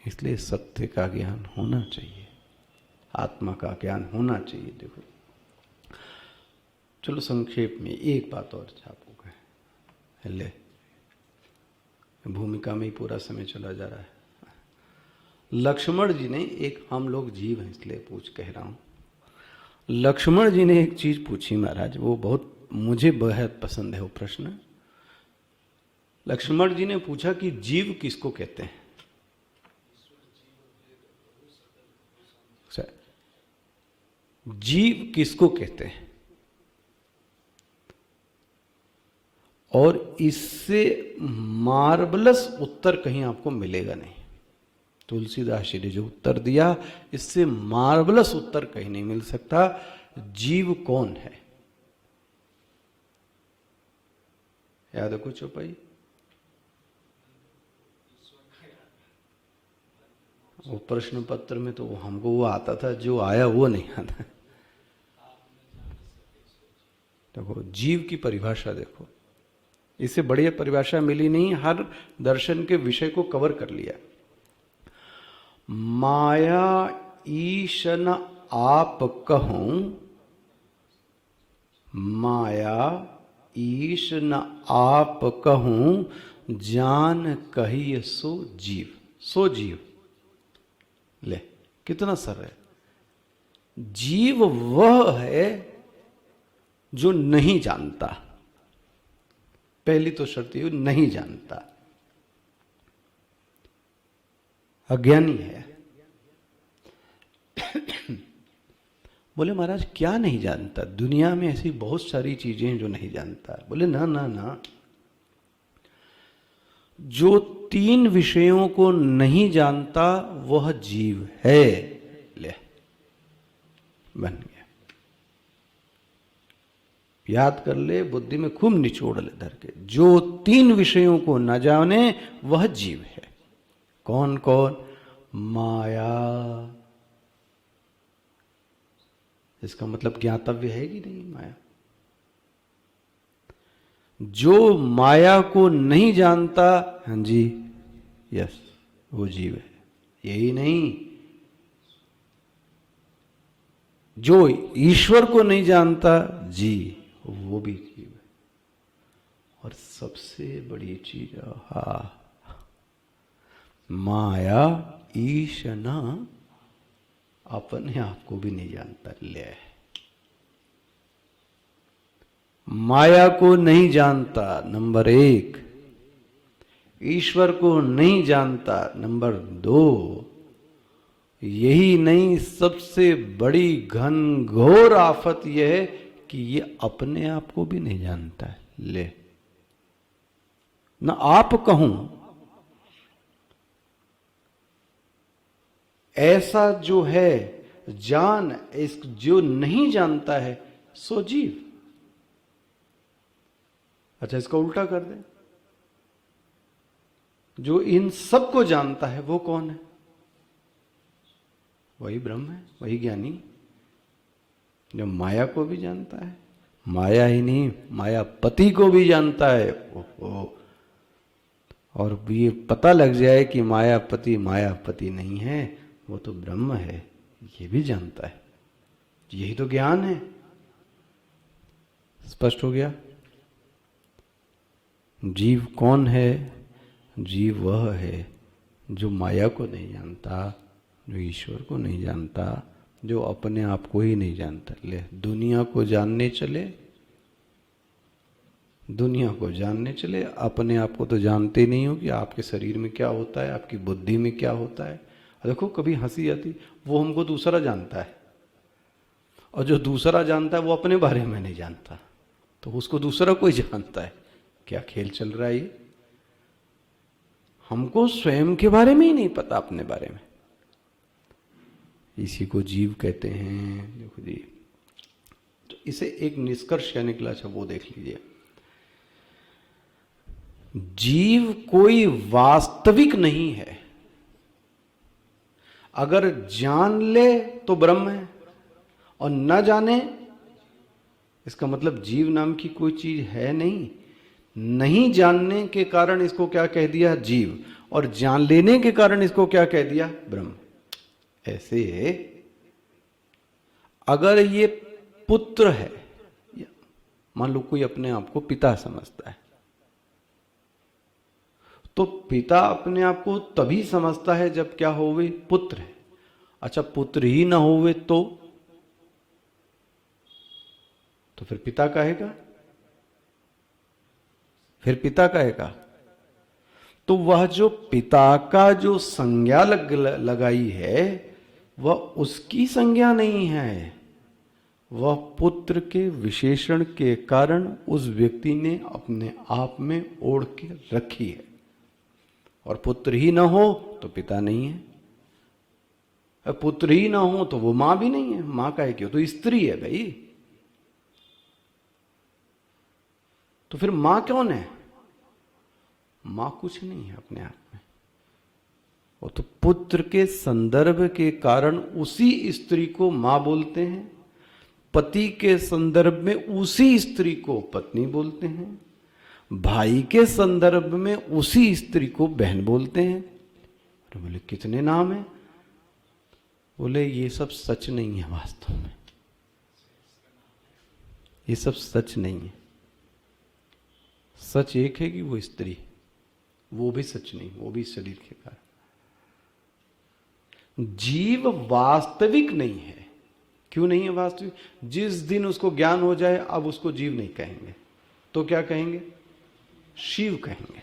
इसलिए सत्य का ज्ञान होना चाहिए, आत्मा का ज्ञान होना चाहिए। देखो, चलो संक्षेप में एक बात और छापो गए, ले भूमिका में ही पूरा समय चला जा रहा है। लक्ष्मण जी ने एक, हम लोग जीव हैं इसलिए कह रहा हूं, लक्ष्मण जी ने एक चीज पूछी महाराज, वो बहुत मुझे बेहद पसंद है वो प्रश्न। लक्ष्मण जी ने पूछा कि जीव किसको कहते हैं? जीव किसको कहते हैं? और इससे मार्वलस उत्तर कहीं आपको मिलेगा नहीं। तुलसीदास जी ने जो उत्तर दिया, इससे मार्वलस उत्तर कहीं नहीं मिल सकता। जीव कौन है? याद है कुछ भाई? वो प्रश्न पत्र में तो हमको वो आता था, जो आया वो नहीं आता। देखो, जीव की परिभाषा देखो, इससे बढ़िया परिभाषा मिली नहीं। हर दर्शन के विषय को कवर कर लिया। माया ईशन आप कहूं, माया ईश न आप कहूं, जान कहिए सो जीव। सो जीव, ले कितना सरल है। जीव वह है जो नहीं जानता। पहली तो शर्त ये, नहीं जानता। अज्ञानी है। बोले महाराज क्या नहीं जानता? दुनिया में ऐसी बहुत सारी चीजें हैं जो नहीं जानता। बोले ना ना ना, जो 3 विषयों को नहीं जानता वह जीव है। ले, बन गया। याद कर ले, बुद्धि में खूब निचोड़ ले धर के। जो 3 विषयों को न जाने वह जीव है। कौन कौन? माया। इसका मतलब ज्ञातव्य है कि नहीं माया? जो माया को नहीं जानता, हाँ जी, यस, वो जीव है। यही नहीं, जो ईश्वर को नहीं जानता, जी, वो भी जीव है। और सबसे बड़ी चीज, हा, माया ईश न अपने आप को भी नहीं जानता। ले, माया को नहीं जानता, नंबर 1। ईश्वर को नहीं जानता, नंबर 2। यही नहीं, सबसे बड़ी घनघोर आफत यह है कि ये अपने आप को भी नहीं जानता है। ले, ना आप कहूं, ऐसा जो है जान, इस जो नहीं जानता है सो जीव। अच्छा, इसका उल्टा कर दे, जो इन सब को जानता है वो कौन है? वही ब्रह्म है, वही ज्ञानी, जो माया को भी जानता है। माया ही नहीं, मायापति को भी जानता है। ओहो, और ये पता लग जाए कि मायापति मायापति नहीं है, वो तो ब्रह्म है, ये भी जानता है। यही तो ज्ञान है। स्पष्ट हो गया? जीव कौन है? जीव वह है जो माया को नहीं जानता, जो ईश्वर को नहीं जानता, जो अपने आप को ही नहीं जानता। ले, दुनिया को जानने चले, दुनिया को जानने चले, अपने आप को तो जानते नहीं हो कि आपके शरीर में क्या होता है, आपकी बुद्धि में क्या होता है। देखो, कभी हंसी आती, वो हमको दूसरा जानता है, और जो दूसरा जानता है वो अपने बारे में नहीं जानता, तो उसको दूसरा कोई जानता है। क्या खेल चल रहा है ये? हमको स्वयं के बारे में ही नहीं पता, अपने बारे में। इसी को जीव कहते हैं। देखो जी, तो इसे एक निष्कर्ष क्या निकला, अच्छा वो देख लीजिए। जीव कोई वास्तविक नहीं है। अगर जान ले तो ब्रह्म है, और न जाने, इसका मतलब जीव नाम की कोई चीज है नहीं। नहीं जानने के कारण इसको क्या कह दिया? जीव। और जान लेने के कारण इसको क्या कह दिया? ब्रह्म। ऐसे अगर ये पुत्र है, मान लो कोई अपने आप को पिता समझता है, तो पिता अपने आप को तभी समझता है जब क्या होवे? पुत्र है। अच्छा, पुत्र ही ना होवे तो फिर पिता कहेगा, फिर पिता कहेगा। तो वह जो पिता का जो संज्ञा लगाई है, वह उसकी संज्ञा नहीं है, वह पुत्र के विशेषण के कारण उस व्यक्ति ने अपने आप में ओढ़ के रखी है। और पुत्र ही ना हो तो पिता नहीं है, पुत्र ही ना हो तो वो मां भी नहीं है। मां का है क्यों? तो स्त्री है भाई। तो फिर मां कौन है? मां कुछ नहीं है अपने आप में। वो तो पुत्र के संदर्भ के कारण उसी स्त्री को मां बोलते हैं, पति के संदर्भ में उसी स्त्री को पत्नी बोलते हैं, भाई के संदर्भ में उसी स्त्री को बहन बोलते हैं। तो बोले कितने नाम हैं? बोले ये सब सच नहीं है, वास्तव में ये सब सच नहीं है। सच एक है कि वो स्त्री, वो भी सच नहीं, वो भी शरीर के कारण। जीव वास्तविक नहीं है। क्यों नहीं है वास्तविक? जिस दिन उसको ज्ञान हो जाए, अब उसको जीव नहीं कहेंगे, तो क्या कहेंगे? शिव कहेंगे।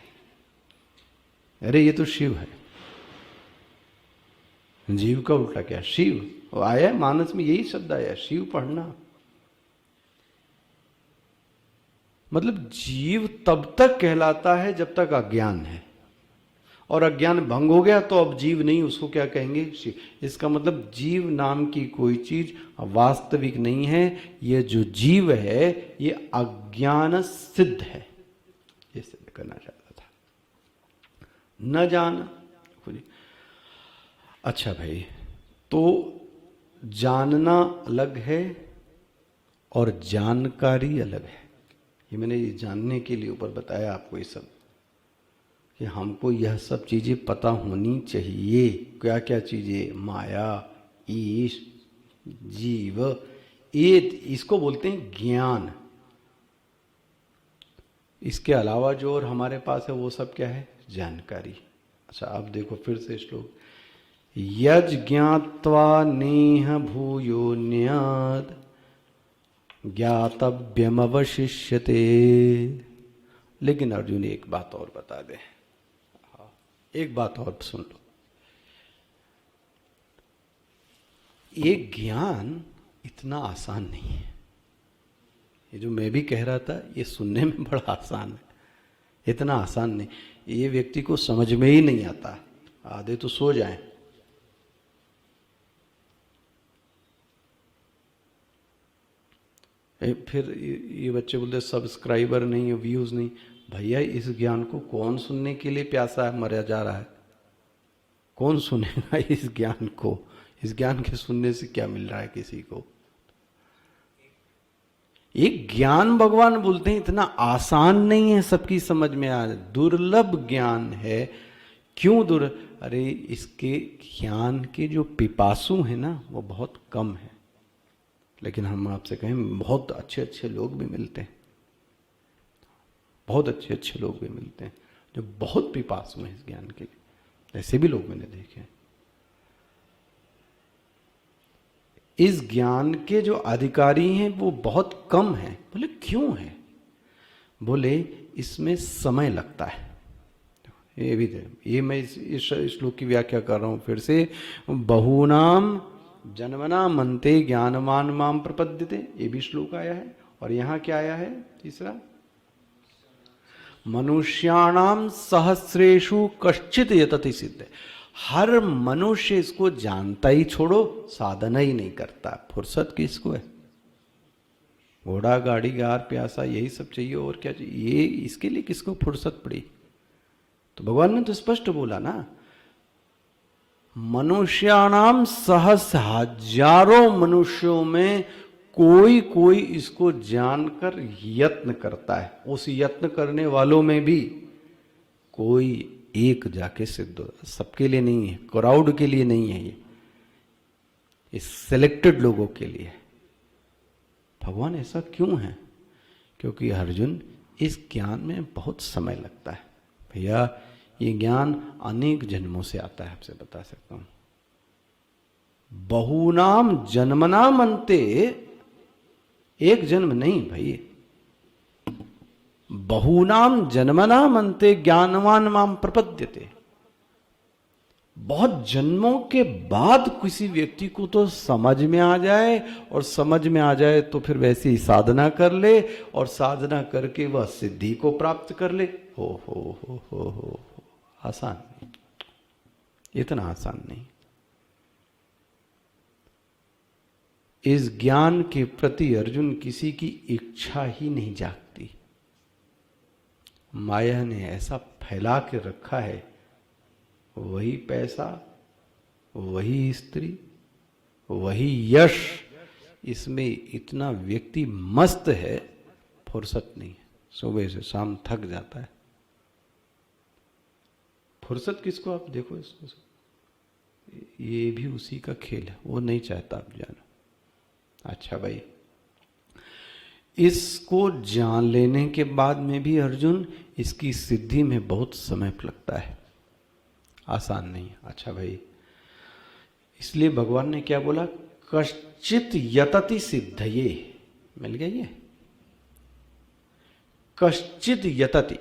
अरे ये तो शिव है। जीव का उल्टा क्या? शिव। वो आया मानस में, यही शब्द आया, शिव पढ़ना। मतलब जीव तब तक कहलाता है जब तक अज्ञान है, और अज्ञान भंग हो गया तो अब जीव नहीं, उसको क्या कहेंगे? शिव। इसका मतलब जीव नाम की कोई चीज वास्तविक नहीं है। ये जो जीव है ये अज्ञान सिद्ध है, ये सिद्ध करना चाहता था। न जाना। अच्छा भाई, तो जानना अलग है और जानकारी अलग है। ये मैंने ये जानने के लिए ऊपर बताया आपको ये सब, कि हमको यह सब चीज़ें पता होनी चाहिए। क्या क्या चीज़ें? माया, ईश, जीव, ये इसको बोलते हैं ज्ञान। इसके अलावा जो और हमारे पास है वो सब क्या है? जानकारी। अच्छा, अब देखो फिर से श्लोक। यज ज्ञात्वा नेह भूयो न्याद ज्ञातव्यमवशिष्यते। लेकिन अर्जुन एक बात और बता दे, एक बात और सुन लो। ये ज्ञान इतना आसान नहीं है। ये जो मैं भी कह रहा था ये सुनने में बड़ा आसान है, इतना आसान नहीं। ये व्यक्ति को समझ में ही नहीं आता, आधे तो सो जाएं। फिर ये बच्चे बोलते सब्सक्राइबर नहीं, व्यूज नहीं। भैया इस ज्ञान को कौन सुनने के लिए प्यासा है, मरा जा रहा है? कौन सुनेगा इस ज्ञान को? इस ज्ञान के सुनने से क्या मिल रहा है किसी को? एक ज्ञान भगवान बोलते हैं इतना आसान नहीं है सबकी समझ में आ, दुर्लभ ज्ञान है। क्यों अरे इसके ज्ञान के जो पिपासु हैं ना वो बहुत कम है। लेकिन हम आपसे कहें बहुत अच्छे अच्छे लोग भी मिलते हैं, बहुत अच्छे अच्छे लोग भी मिलते हैं जो बहुत पिपासु हैं इस ज्ञान के लिए। ऐसे भी लोग मैंने देखे। इस ज्ञान के जो अधिकारी हैं वो बहुत कम हैं। बोले क्यों है? बोले इसमें समय लगता है। ये भी दे, ये मैं इस श्लोक की व्याख्या कर रहा हूं फिर से। बहुनाम जन्मना मनते ज्ञानवान माम प्रपद्यते, ये भी श्लोक आया है। और यहां क्या आया है तीसरा? मनुष्याणाम सहस्रेषु कश्चित यतति सिद्ध। हर मनुष्य इसको जानता ही छोड़ो, साधना ही नहीं करता। फुर्सत किसको है? घोड़ा गाड़ी गार प्यासा यही सब चाहिए, और क्या चाहिए? ये इसके लिए किसको फुर्सत पड़ी? तो भगवान ने तो स्पष्ट बोला ना, मनुष्याणाम सहस्र, हजारों मनुष्यों में कोई कोई इसको जानकर यत्न करता है। उस यत्न करने वालों में भी कोई एक जाके सिद्ध हो। सबके लिए नहीं है, क्राउड के लिए नहीं है, ये सिलेक्टेड लोगों के लिए है। भगवान ऐसा क्यों है? क्योंकि अर्जुन इस ज्ञान में बहुत समय लगता है। भैया ये ज्ञान अनेक जन्मों से आता है, आपसे बता सकता हूं। बहुनाम जन्मनाम अन्ते, एक जन्म नहीं भाई, बहुनाम जन्मनाम अन्ते ज्ञानवान माम प्रपद्यते। बहुत जन्मों के बाद किसी व्यक्ति को तो समझ में आ जाए, और समझ में आ जाए तो फिर वैसी साधना कर ले, और साधना करके वह सिद्धि को प्राप्त कर ले। हो आसान नहीं, इतना आसान नहीं। इस ज्ञान के प्रति अर्जुन किसी की इच्छा ही नहीं जागती। माया ने ऐसा फैला के रखा है, वही पैसा, वही स्त्री, वही यश, इसमें इतना व्यक्ति मस्त है, फुर्सत नहीं है। सुबह से शाम थक जाता है। फुर्सत किसको? आप देखो इसको, ये भी उसी का खेल है, वो नहीं चाहता आप जानो। अच्छा भाई, इसको जान लेने के बाद में भी अर्जुन इसकी सिद्धि में बहुत समय लगता है, आसान नहीं। अच्छा भाई, इसलिए भगवान ने क्या बोला? कश्चित यतति सिद्धये। मिल गया ये? कश्चित यतति,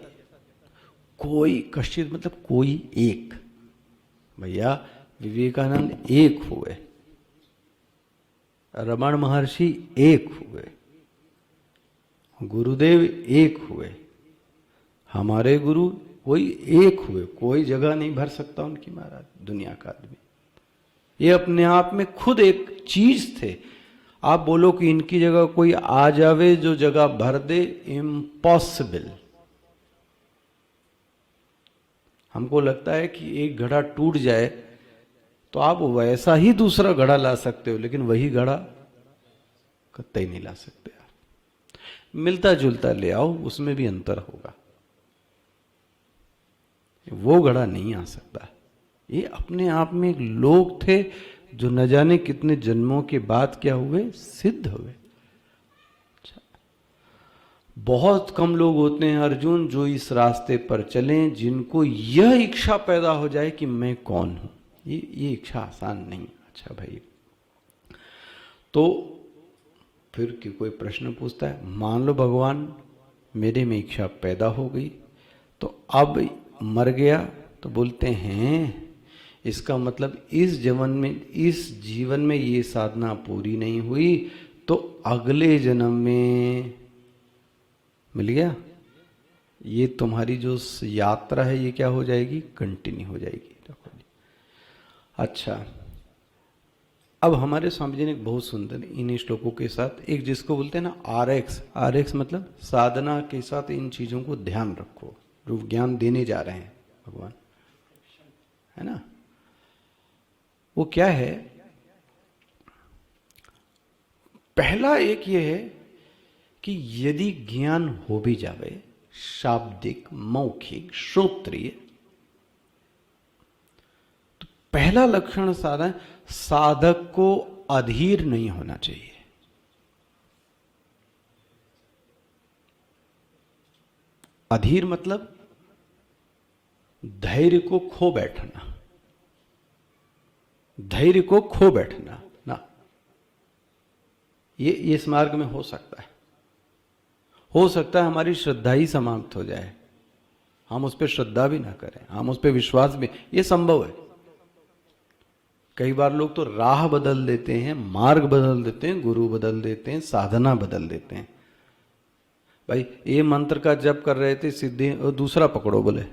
कोई, कश्चित मतलब कोई एक। भैया विवेकानंद एक हुए, रमण महर्षि एक हुए, गुरुदेव एक हुए, हमारे गुरु कोई एक हुए, कोई जगह नहीं भर सकता उनकी महाराज दुनिया का आदमी। ये अपने आप में खुद एक चीज थे। आप बोलो कि इनकी जगह कोई आ जावे जो जगह भर दे, इम्पॉसिबल। हमको लगता है कि एक घड़ा टूट जाए तो आप वैसा ही दूसरा घड़ा ला सकते हो, लेकिन वही घड़ा कतई नहीं ला सकते आप। मिलता जुलता ले आओ, उसमें भी अंतर होगा, वो घड़ा नहीं आ सकता। ये अपने आप में एक लोग थे जो न जाने कितने जन्मों के बाद क्या हुए, सिद्ध हुए। बहुत कम लोग होते हैं अर्जुन जो इस रास्ते पर चलें, जिनको यह इच्छा पैदा हो जाए कि मैं कौन हूं। ये इच्छा आसान नहीं। अच्छा भाई, तो फिर कि कोई प्रश्न पूछता है, मान लो भगवान मेरे में इच्छा पैदा हो गई तो अब मर गया, तो बोलते हैं इसका मतलब इस जीवन में ये साधना पूरी नहीं हुई तो अगले जन्म में मिल गया, ये तुम्हारी जो यात्रा है ये क्या हो जाएगी, कंटिन्यू हो जाएगी। अच्छा, अब हमारे स्वामी जी ने बहुत सुंदर इन श्लोकों के साथ एक जिसको बोलते हैं ना RX मतलब साधना के साथ इन चीजों को ध्यान रखो जो ज्ञान देने जा रहे हैं भगवान, है ना। वो क्या है, पहला एक ये है कि यदि ज्ञान हो भी जावे, शाब्दिक, मौखिक, श्रोत्रिय, तो पहला लक्षण साधक को अधीर नहीं होना चाहिए। अधीर मतलब धैर्य को खो बैठना, धैर्य को खो बैठना ना। ये इस मार्ग में हो सकता है हमारी श्रद्धा ही समाप्त हो जाए, हम उस पर श्रद्धा भी ना करें, हम उस पर विश्वास भी, ये संभव है। कई बार लोग तो राह बदल देते हैं, मार्ग बदल देते हैं, गुरु बदल देते हैं, साधना बदल देते हैं। भाई ये मंत्र का जप कर रहे थे, सिद्धि, और दूसरा पकड़ो, बोले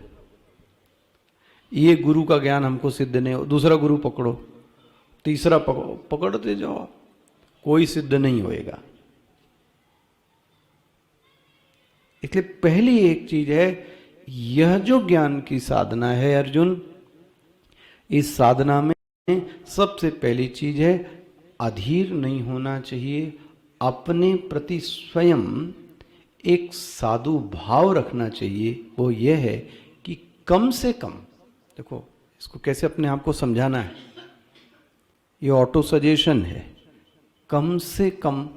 ये गुरु का ज्ञान हमको सिद्ध नहीं, दूसरा गुरु पकड़ो, तीसरा पकड़ते जाओ, कोई सिद्ध नहीं होएगा। इसलिए पहली एक चीज है, यह जो ज्ञान की साधना है अर्जुन, इस साधना में सबसे पहली चीज है अधीर नहीं होना चाहिए, अपने प्रति स्वयं एक साधु भाव रखना चाहिए। वो ये है कि कम से कम, देखो इसको कैसे अपने आप को समझाना है, ये ऑटो सजेशन है, कम से कम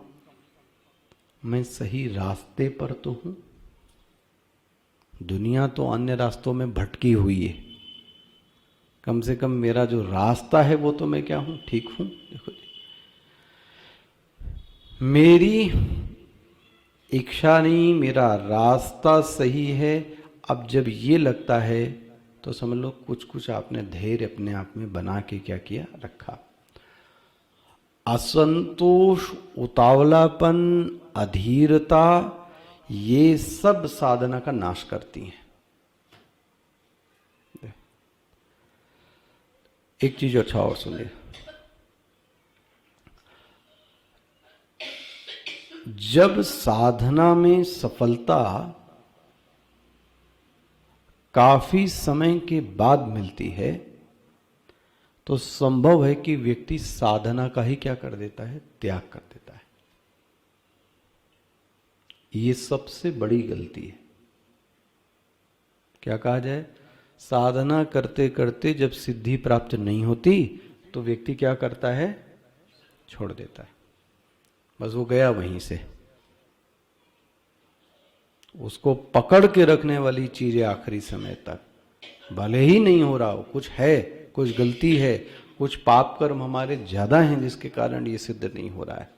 मैं सही रास्ते पर तो हूं, दुनिया तो अन्य रास्तों में भटकी हुई है, कम से कम मेरा जो रास्ता है वो तो मैं क्या हूं, ठीक हूं। देखो जी, मेरी इच्छा नहीं, मेरा रास्ता सही है। अब जब ये लगता है तो समझ लो कुछ आपने धैर्य अपने आप में बना के क्या किया, रखा। असंतोष, उतावलापन, अधीरता, ये सब साधना का नाश करती हैं। एक चीज अच्छा और सुनिए, जब साधना में सफलता काफी समय के बाद मिलती है तो संभव है कि व्यक्ति साधना का ही क्या कर देता है, त्याग कर देता है। ये सबसे बड़ी गलती है। क्या कहा जाए, साधना करते करते जब सिद्धि प्राप्त नहीं होती तो व्यक्ति क्या करता है, छोड़ देता है, बस वो गया वहीं से। उसको पकड़ के रखने वाली चीजें आखिरी समय तक, भले ही नहीं हो रहा हो, कुछ है, कुछ गलती है, कुछ पाप कर्म हमारे ज्यादा हैं जिसके कारण ये सिद्ध नहीं हो रहा है,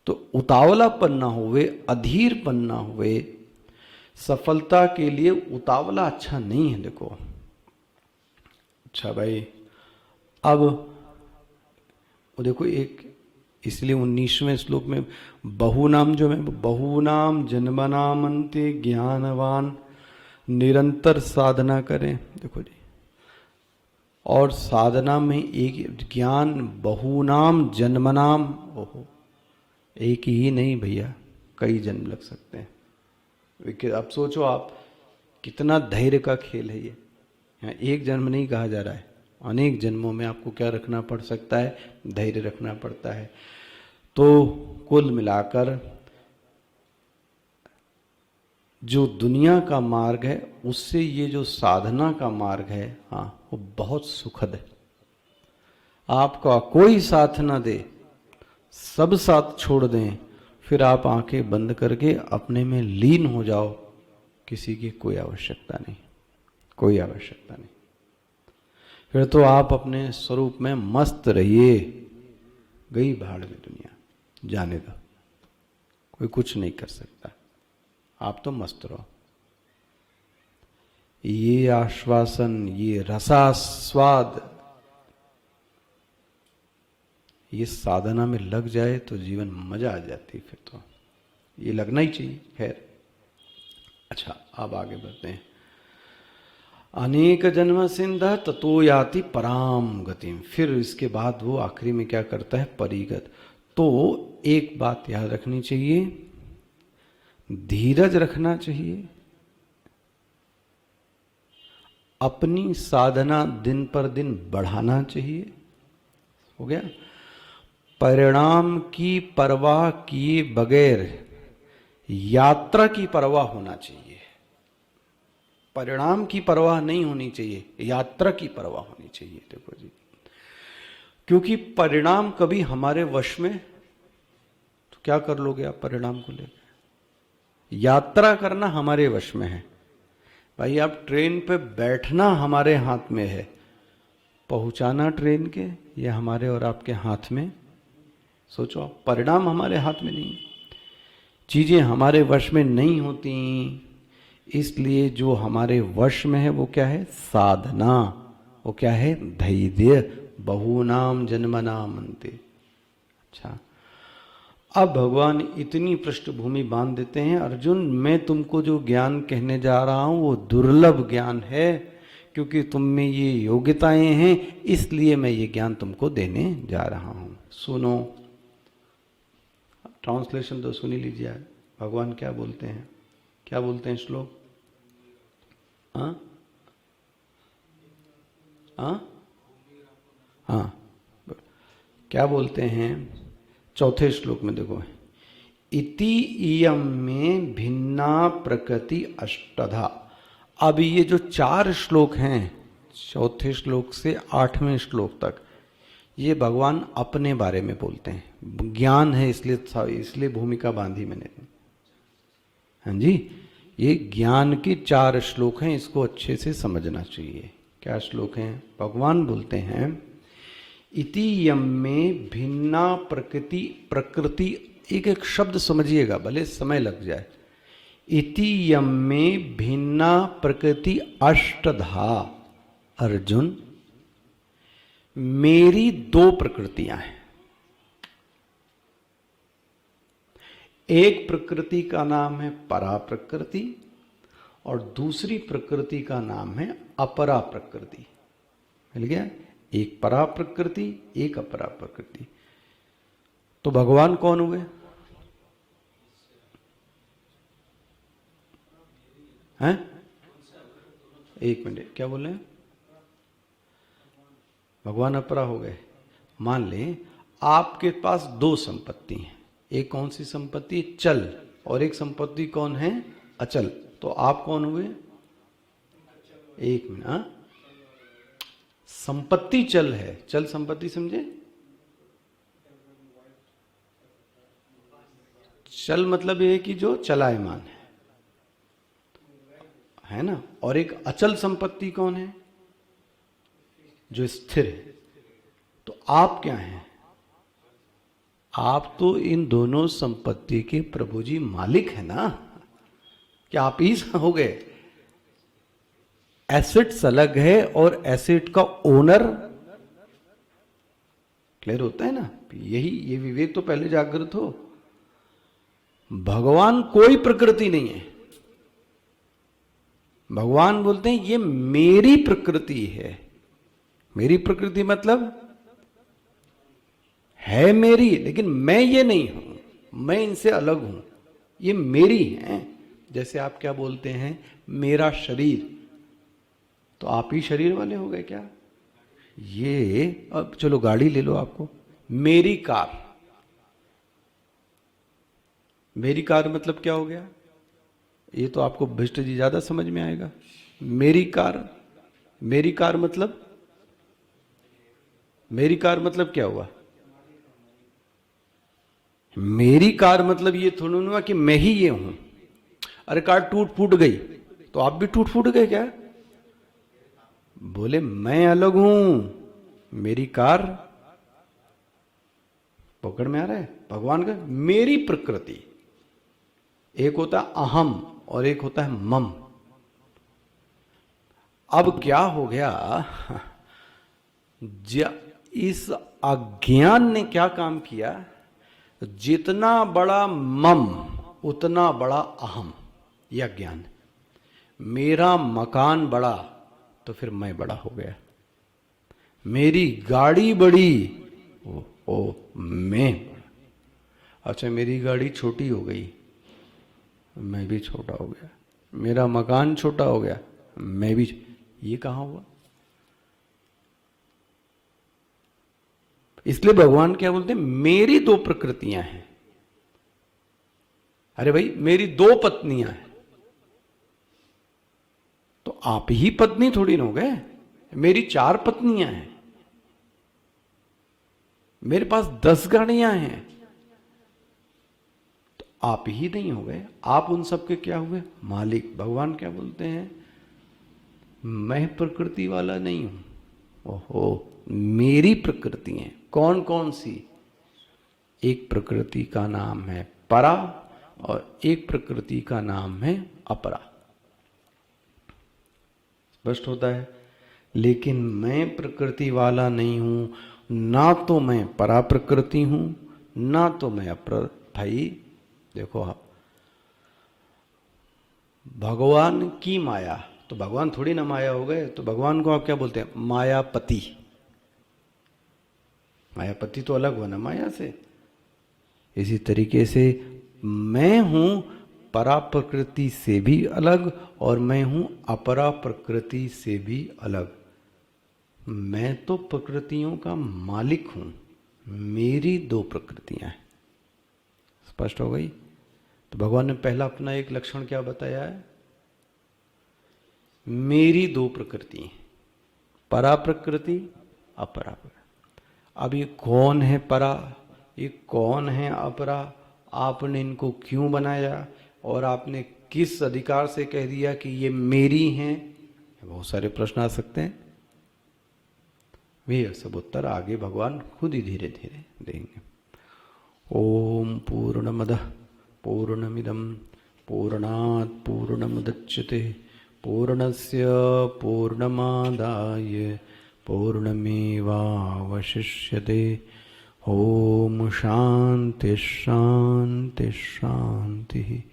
तो उतावलापन ना हुए, अधीरपन ना हुए। सफलता के लिए उतावला अच्छा नहीं है। देखो अच्छा भाई, अब वो देखो एक, इसलिए 19वें श्लोक में बहुनाम जो है, बहुनाम जन्मनामन्ते ज्ञानवान, निरंतर साधना करें। देखो जी, और साधना में एक ज्ञान बहुनाम जन्मनाम, ओहो, एक ही नहीं भैया, कई जन्म लग सकते हैं। अब सोचो आप, कितना धैर्य का खेल है ये। यहाँ एक जन्म नहीं कहा जा रहा है, अनेक जन्मों में आपको क्या रखना पड़ सकता है, धैर्य रखना पड़ता है। तो कुल मिलाकर जो दुनिया का मार्ग है उससे ये जो साधना का मार्ग है, हाँ, वो बहुत सुखद है। आपका कोई साथ ना दे, सब साथ छोड़ दें, फिर आप आंखें बंद करके अपने में लीन हो जाओ, किसी की कोई आवश्यकता नहीं, कोई आवश्यकता नहीं। फिर तो आप अपने स्वरूप में मस्त रहिए। गई भाड़ में दुनिया, जाने दो, कोई कुछ नहीं कर सकता, आप तो मस्त रहो। ये आश्वासन, ये रसास्वाद, ये साधना में लग जाए तो जीवन मजा आ जाती, फिर तो ये लगना ही चाहिए। खैर, अच्छा अब आगे बढ़ते हैं। अनेक जन्म सिंधा ततो याति पराम गतिम, फिर इसके बाद वो आखिरी में क्या करता है, परिगत। तो एक बात याद रखनी चाहिए, धीरज रखना चाहिए, अपनी साधना दिन पर दिन बढ़ाना चाहिए। हो गया। परिणाम की परवाह किए बगैर यात्रा की परवाह होना चाहिए। परिणाम की परवाह नहीं होनी चाहिए, यात्रा की परवाह होनी चाहिए। देखो जी, क्योंकि परिणाम कभी हमारे वश में, तो क्या कर लोगे आप परिणाम को लेकर? यात्रा करना हमारे वश में है भाई। आप ट्रेन पे बैठना हमारे हाथ में है, पहुंचाना ट्रेन के ये हमारे और आपके हाथ में। सोचो आप, परिणाम हमारे हाथ में नहीं, चीजें हमारे वश में नहीं होती, इसलिए जो हमारे वश में है वो क्या है, साधना। वो क्या है, धैर्य। बहुनाम जन्मनाम अन्ते। अच्छा, अब भगवान इतनी पृष्ठभूमि बांध देते हैं, अर्जुन मैं तुमको जो ज्ञान कहने जा रहा हूं वो दुर्लभ ज्ञान है, क्योंकि तुम में ये योग्यताएं हैं, इसलिए मैं ये ज्ञान तुमको देने जा रहा हूं। सुनो, ट्रांसलेशन तो सुनी लीजिए, भगवान क्या बोलते हैं, क्या बोलते हैं श्लोक? हाँ हाँ हाँ, क्या बोलते हैं चौथे श्लोक में? देखो, इति इयम में भिन्ना प्रकृति अष्टधा। अब ये जो 4 श्लोक हैं, चौथे श्लोक से 8वें श्लोक तक, ये भगवान अपने बारे में बोलते हैं। ज्ञान है इसलिए भूमिका बांधी मैंने। हाँ जी, ये ज्ञान के 4 श्लोक हैं, इसको अच्छे से समझना चाहिए। क्या श्लोक हैं? भगवान बोलते हैं, इति यम में भिन्ना प्रकृति, एक एक शब्द समझिएगा, भले समय लग जाए। इति यम में भिन्ना प्रकृति अष्टधा। अर्जुन, मेरी 2 प्रकृतियां हैं। एक प्रकृति का नाम है परा प्रकृति और दूसरी प्रकृति का नाम है अपरा प्रकृति। मिल गया? एक परा प्रकृति, एक अपरा प्रकृति। तो भगवान कौन हुए? हैं? एक मिनट, क्या बोले? भगवान अपरा हो गए। मान ले आपके पास 2 संपत्ति हैं, एक कौन सी संपत्ति? चल, और एक संपत्ति कौन है? अचल। तो आप कौन हुए? एक मिनट, संपत्ति चल है, चल संपत्ति समझे? चल मतलब ये है कि जो चलायमान है ना। और एक अचल संपत्ति कौन है? जो स्थिर है। तो आप क्या हैं? आप तो इन दोनों संपत्ति के प्रभु जी मालिक है ना। क्या आप ही हो गए? एसेट्स अलग है और एसेट का ओनर क्लियर होता है ना। यही ये विवेक तो पहले जागृत हो। भगवान कोई प्रकृति नहीं है। भगवान बोलते हैं ये मेरी प्रकृति है। मेरी प्रकृति मतलब है मेरी, लेकिन मैं ये नहीं हूं, मैं इनसे अलग हूं, ये मेरी है। जैसे आप क्या बोलते हैं, मेरा शरीर, तो आप ही शरीर वाले हो गए क्या? ये अब चलो गाड़ी ले लो, आपको मेरी कार, मेरी कार मतलब क्या हो गया? ये तो आपको भ्रष्ट जी ज्यादा समझ में आएगा। मेरी कार, मेरी कार मतलब, मेरी कार मतलब क्या हुआ? मेरी कार मतलब ये थोड़ा हुआ कि मैं ही ये हूं। अरे कार टूट फूट गई तो आप भी टूट फूट गए क्या? बोले मैं अलग हूं, मेरी कार, पकड़ में आ रहा है? भगवान का मेरी प्रकृति, एक होता है अहम और एक होता है मम। अब क्या हो गया, इस अज्ञान ने क्या काम किया, जितना बड़ा मम उतना बड़ा अहम। यह अज्ञान, मेरा मकान बड़ा तो फिर मैं बड़ा हो गया, मेरी गाड़ी बड़ी ओ मैं बड़ा। अच्छा मेरी गाड़ी छोटी हो गई, मैं भी छोटा हो गया, मेरा मकान छोटा हो गया, मैं भी। ये कहां हुआ? इसलिए भगवान क्या बोलते हैं, मेरी दो प्रकृतियां हैं। अरे भाई मेरी दो पत्नियां हैं, तो आप ही पत्नी थोड़ी न हो गए। मेरी 4 पत्नियां हैं, मेरे पास 10 गाड़ियां हैं, तो आप ही नहीं हो गए। आप उन सब के क्या हुए? मालिक। भगवान क्या बोलते हैं, मैं प्रकृति वाला नहीं हूं। ओहो, मेरी प्रकृति है। कौन कौन सी? एक प्रकृति का नाम है परा और एक प्रकृति का नाम है अपरा। स्पष्ट होता है? लेकिन मैं प्रकृति वाला नहीं हूं, ना तो मैं परा प्रकृति हूं, ना तो मैं अपरा। भाई देखो, भगवान की माया, तो भगवान थोड़ी ना माया हो गए। तो भगवान को आप क्या बोलते हैं? मायापति। मायापति तो अलग हुआ ना माया से। इसी तरीके से मैं हूं परा प्रकृति से भी अलग और मैं हूं अपरा प्रकृति से भी अलग। मैं तो प्रकृतियों का मालिक हूं, मेरी 2 प्रकृतियां हैं। स्पष्ट हो गई? तो भगवान ने पहला अपना एक लक्षण क्या बताया है? मेरी 2 प्रकृति, परा प्रकृति अपरा प्रकृति। अब ये कौन है परा, ये कौन है अपरा, आपने इनको क्यों बनाया और आपने किस अधिकार से कह दिया कि ये मेरी हैं? बहुत सारे प्रश्न आ सकते हैं। वे सब उत्तर आगे भगवान खुद ही धीरे धीरे देंगे। ओम पूर्णमदः पूर्णमिदं पूर्णात् पूर्णमुदच्यते पूर्णस्य पूर्णमादाय पूर्णमेवावशिष्यते। ओम शांति शांति शांति।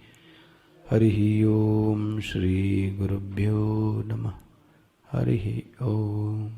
हरि ओम श्री गुरुभ्यो नमः। हरि ओम।